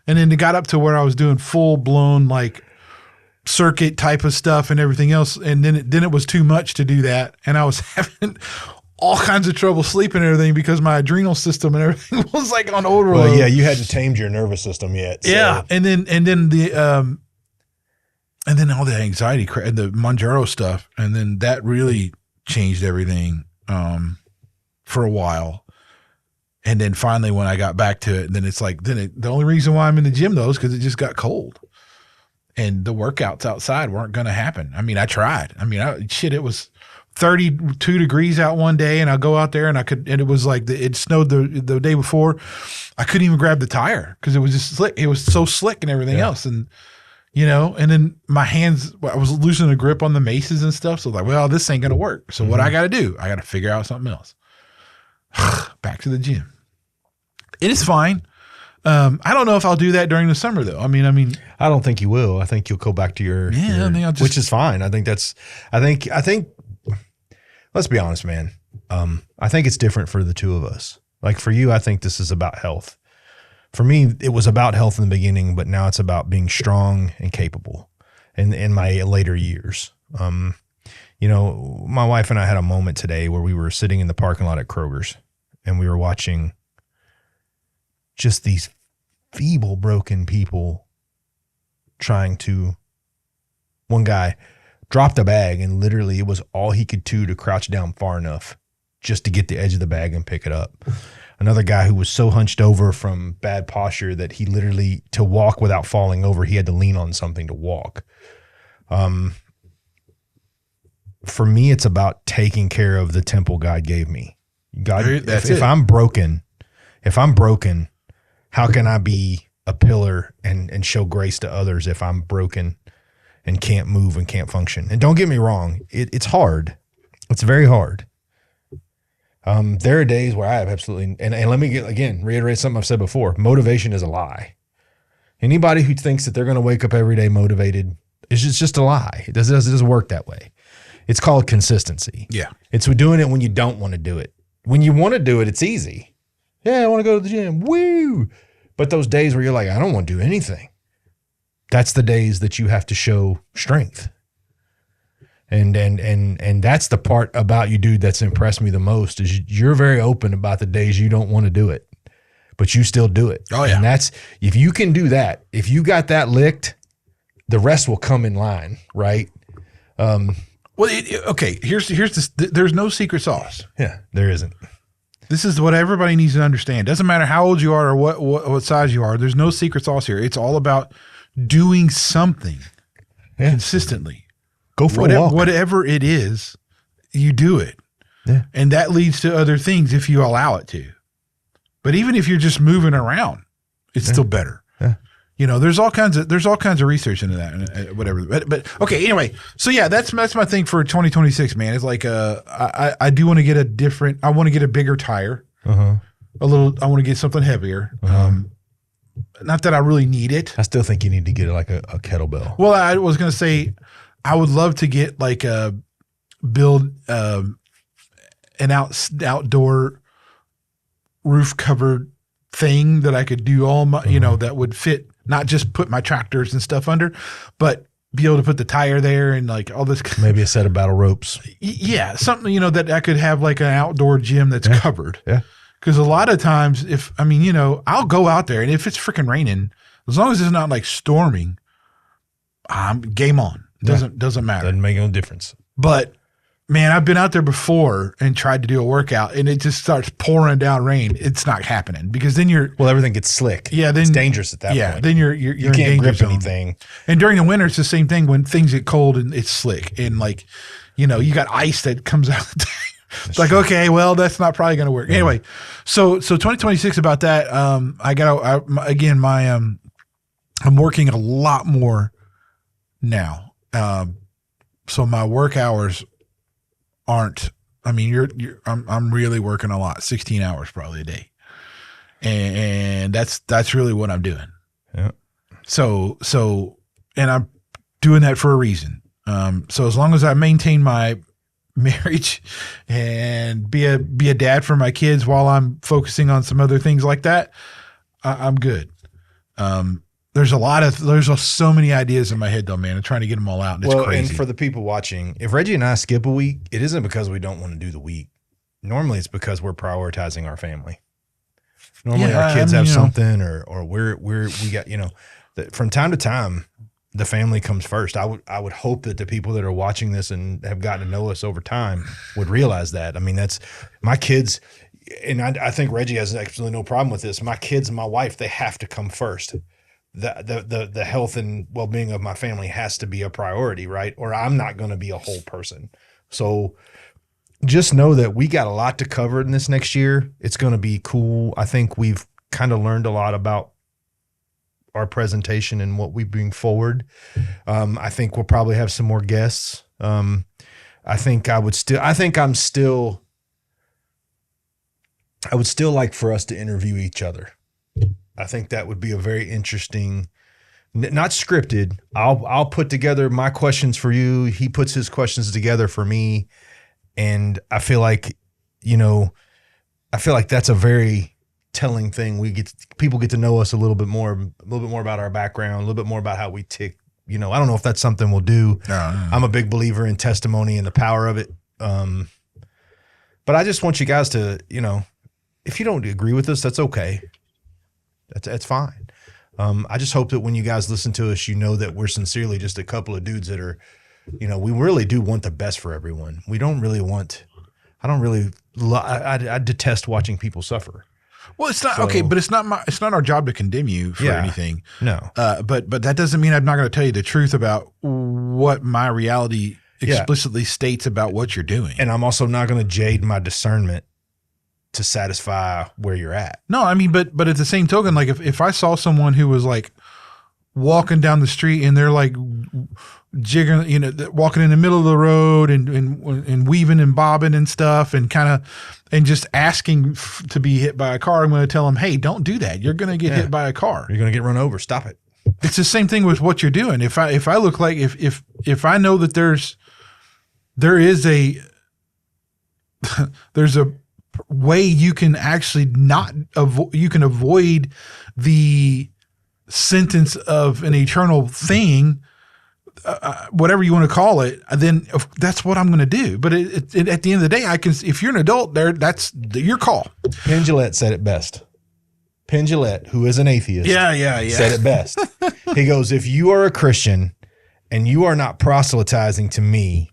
And then it got up to where I was doing full blown, circuit type of stuff and everything else. And then it was too much to do that. And I was having all kinds of trouble sleeping and everything because my adrenal system and everything was on overload. Well, yeah, you hadn't tamed your nervous system yet. So. Yeah. And then all the anxiety and the Monjaro stuff. And then that really changed everything, for a while. And then finally, when I got back to it, then it's like, the only reason why I'm in the gym though is because it just got cold. And the workouts outside weren't going to happen. I mean, I tried. I mean, it was 32 degrees out one day, and I go out there and it was like it snowed the day before. I couldn't even grab the tire because it was just slick. It was so slick and everything else. And, and then my hands, I was losing a grip on the maces and stuff. So like, well, this ain't going to work. So what I got to do, I got to figure out something else. Back to the gym. It is fine. I don't know if I'll do that during the summer though. I mean, I don't think you will. I think you'll go back to your which is fine. I think let's be honest, man. I think it's different for the two of us. Like for you, I think this is about health. For me, it was about health in the beginning, but now it's about being strong and capable in my later years. My wife and I had a moment today where we were sitting in the parking lot at Kroger's and we were watching just these feeble, broken people one guy dropped a bag and literally it was all he could do to crouch down far enough just to get the edge of the bag and pick it up. Another guy who was so hunched over from bad posture that he literally, to walk without falling over, he had to lean on something to walk. For me, it's about taking care of the temple God gave me. God, if I'm broken, how can I be a pillar and show grace to others if I'm broken and can't move and can't function? And don't get me wrong, it's hard. It's very hard. There are days where I have absolutely, and let me reiterate something I've said before. Motivation is a lie. Anybody who thinks that they're going to wake up every day motivated, it's just a lie. It doesn't work that way. It's called consistency. Yeah. It's doing it when you don't want to do it. When you want to do it, it's easy. Yeah, I want to go to the gym. Woo! But those days where you're like, I don't want to do anything. That's the days that you have to show strength. And that's the part about you, dude, that's impressed me the most is you're very open about the days you don't want to do it, but you still do it. Oh yeah. And that's, if you can do that, if you got that licked, the rest will come in line, right? There's no secret sauce. Yeah, there isn't. This is what everybody needs to understand. Doesn't matter how old you are or what size you are. There's no secret sauce here. It's all about doing something consistently. Go for a walk. Whatever it is, you do it. Yeah. And that leads to other things if you allow it to. But even if you're just moving around, it's still better. Yeah. There's all kinds of research into that, whatever. But okay, anyway. So yeah, that's my thing for 2026, man. It's like I do want to get I want to get a bigger tire. I want to get something heavier. Not that I really need it. I still think you need to get like a kettlebell. Well, I was going to say I would love to get like build an outdoor roof covered thing that I could do all my, that would fit, not just put my tractors and stuff under, but be able to put the tire there and like all this. Maybe a set of battle ropes. Yeah. Something, that I could have like an outdoor gym that's covered. Yeah. Cause a lot of times I'll go out there and if it's freaking raining, as long as it's not like storming, I'm game on. Doesn't matter. Doesn't make no difference. But man, I've been out there before and tried to do a workout and it just starts pouring down rain. It's not happening because then everything gets slick. Yeah. Then it's dangerous at that point. Yeah. Then you can't grip anything. And during the winter, it's the same thing when things get cold and it's slick and like, you got ice that comes out of the tank. It's like, okay, well, that's not probably going to work. Anyway, so 2026 about that. I'm working a lot more now. So my work hours aren't, I'm really working a lot, 16 hours probably a day. And that's really what I'm doing. Yeah. So, and I'm doing that for a reason. So as long as I maintain my marriage and be a dad for my kids while I'm focusing on some other things like that, I'm good. There's so many ideas in my head though, man. I'm trying to get them all out and it's crazy. And for the people watching, if Reggie and I skip a week, it isn't because we don't want to do the week. Normally it's because we're prioritizing our family. Normally our kids have something or we got, from time to time, the family comes first. I would hope that the people that are watching this and have gotten to know us over time would realize that. That's my kids. and I think Reggie has absolutely no problem with this. My kids and my wife, they have to come first. The health and well-being of my family has to be a priority, right? Or I'm not going to be a whole person. So just know that we got a lot to cover in this next year. It's going to be cool. I think we've kind of learned a lot about our presentation and what we bring forward. I think we'll probably have some more guests. I would still like for us to interview each other. I think that would be a very interesting, not scripted. I'll put together my questions for you. He puts his questions together for me. And I feel like, that's a very telling thing. People get to know us a little bit more about our background, a little bit more about how we tick. I don't know if that's something we'll do. No. I'm a big believer in testimony and the power of it. But I just want you guys to, if you don't agree with us, that's okay. That's fine. I just hope that when you guys listen to us, that we're sincerely just a couple of dudes that are, we really do want the best for everyone. We don't really I detest watching people suffer. Well, it's not okay, but it's not our job to condemn you for anything. No. But that doesn't mean I'm not going to tell you the truth about what my reality explicitly states about what you're doing. And I'm also not going to jade my discernment to satisfy where you're at. No, I mean, but at the same token, like if I saw someone who was like walking down the street and they're like jigging, walking in the middle of the road and weaving and bobbing and stuff and and just asking to be hit by a car, I'm going to tell them, hey, don't do that. You're going to get hit by a car. You're going to get run over. Stop it. It's the same thing with what you're doing. If I look like, if I know that there's a way you can actually you can avoid the sentence of an eternal thing, whatever you want to call it, then that's what I'm going to do. But at the end of the day, if you're an adult, that's your call. Penn Jillette said it best. Penn Jillette, who is an atheist, said it best. He goes, if you are a Christian and you are not proselytizing to me,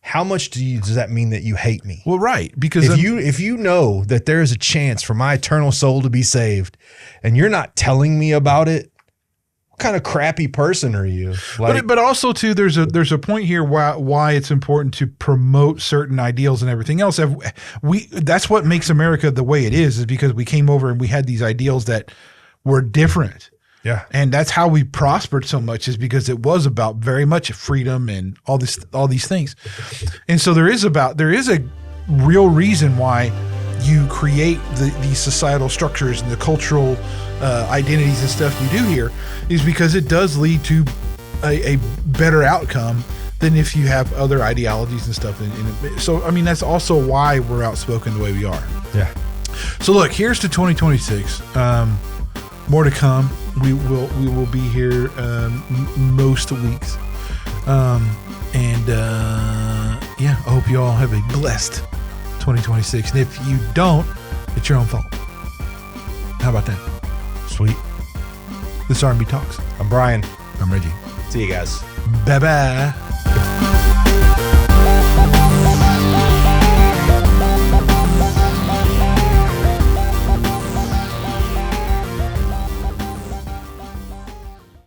how much does that mean that you hate me? Well, right. Because if you know that there is a chance for my eternal soul to be saved and you're not telling me about it, what kind of crappy person are you? But also too, there's a point here why it's important to promote certain ideals and everything else. That's what makes America the way it is because we came over and we had these ideals that were different. Yeah. And that's how we prospered so much is because it was about very much freedom and all these things. And so there is a real reason why you create these societal structures and the cultural identities and stuff you do here is because it does lead to a better outcome than if you have other ideologies and stuff. So, I mean, that's also why we're outspoken the way we are. Yeah. So look, here's to 2026. More to come. We will be here most weeks. I hope you all have a blessed 2026. And if you don't, it's your own fault. How about that? Sweet. This is R&B Talks. I'm Brian. I'm Reggie. See you guys. Bye-bye.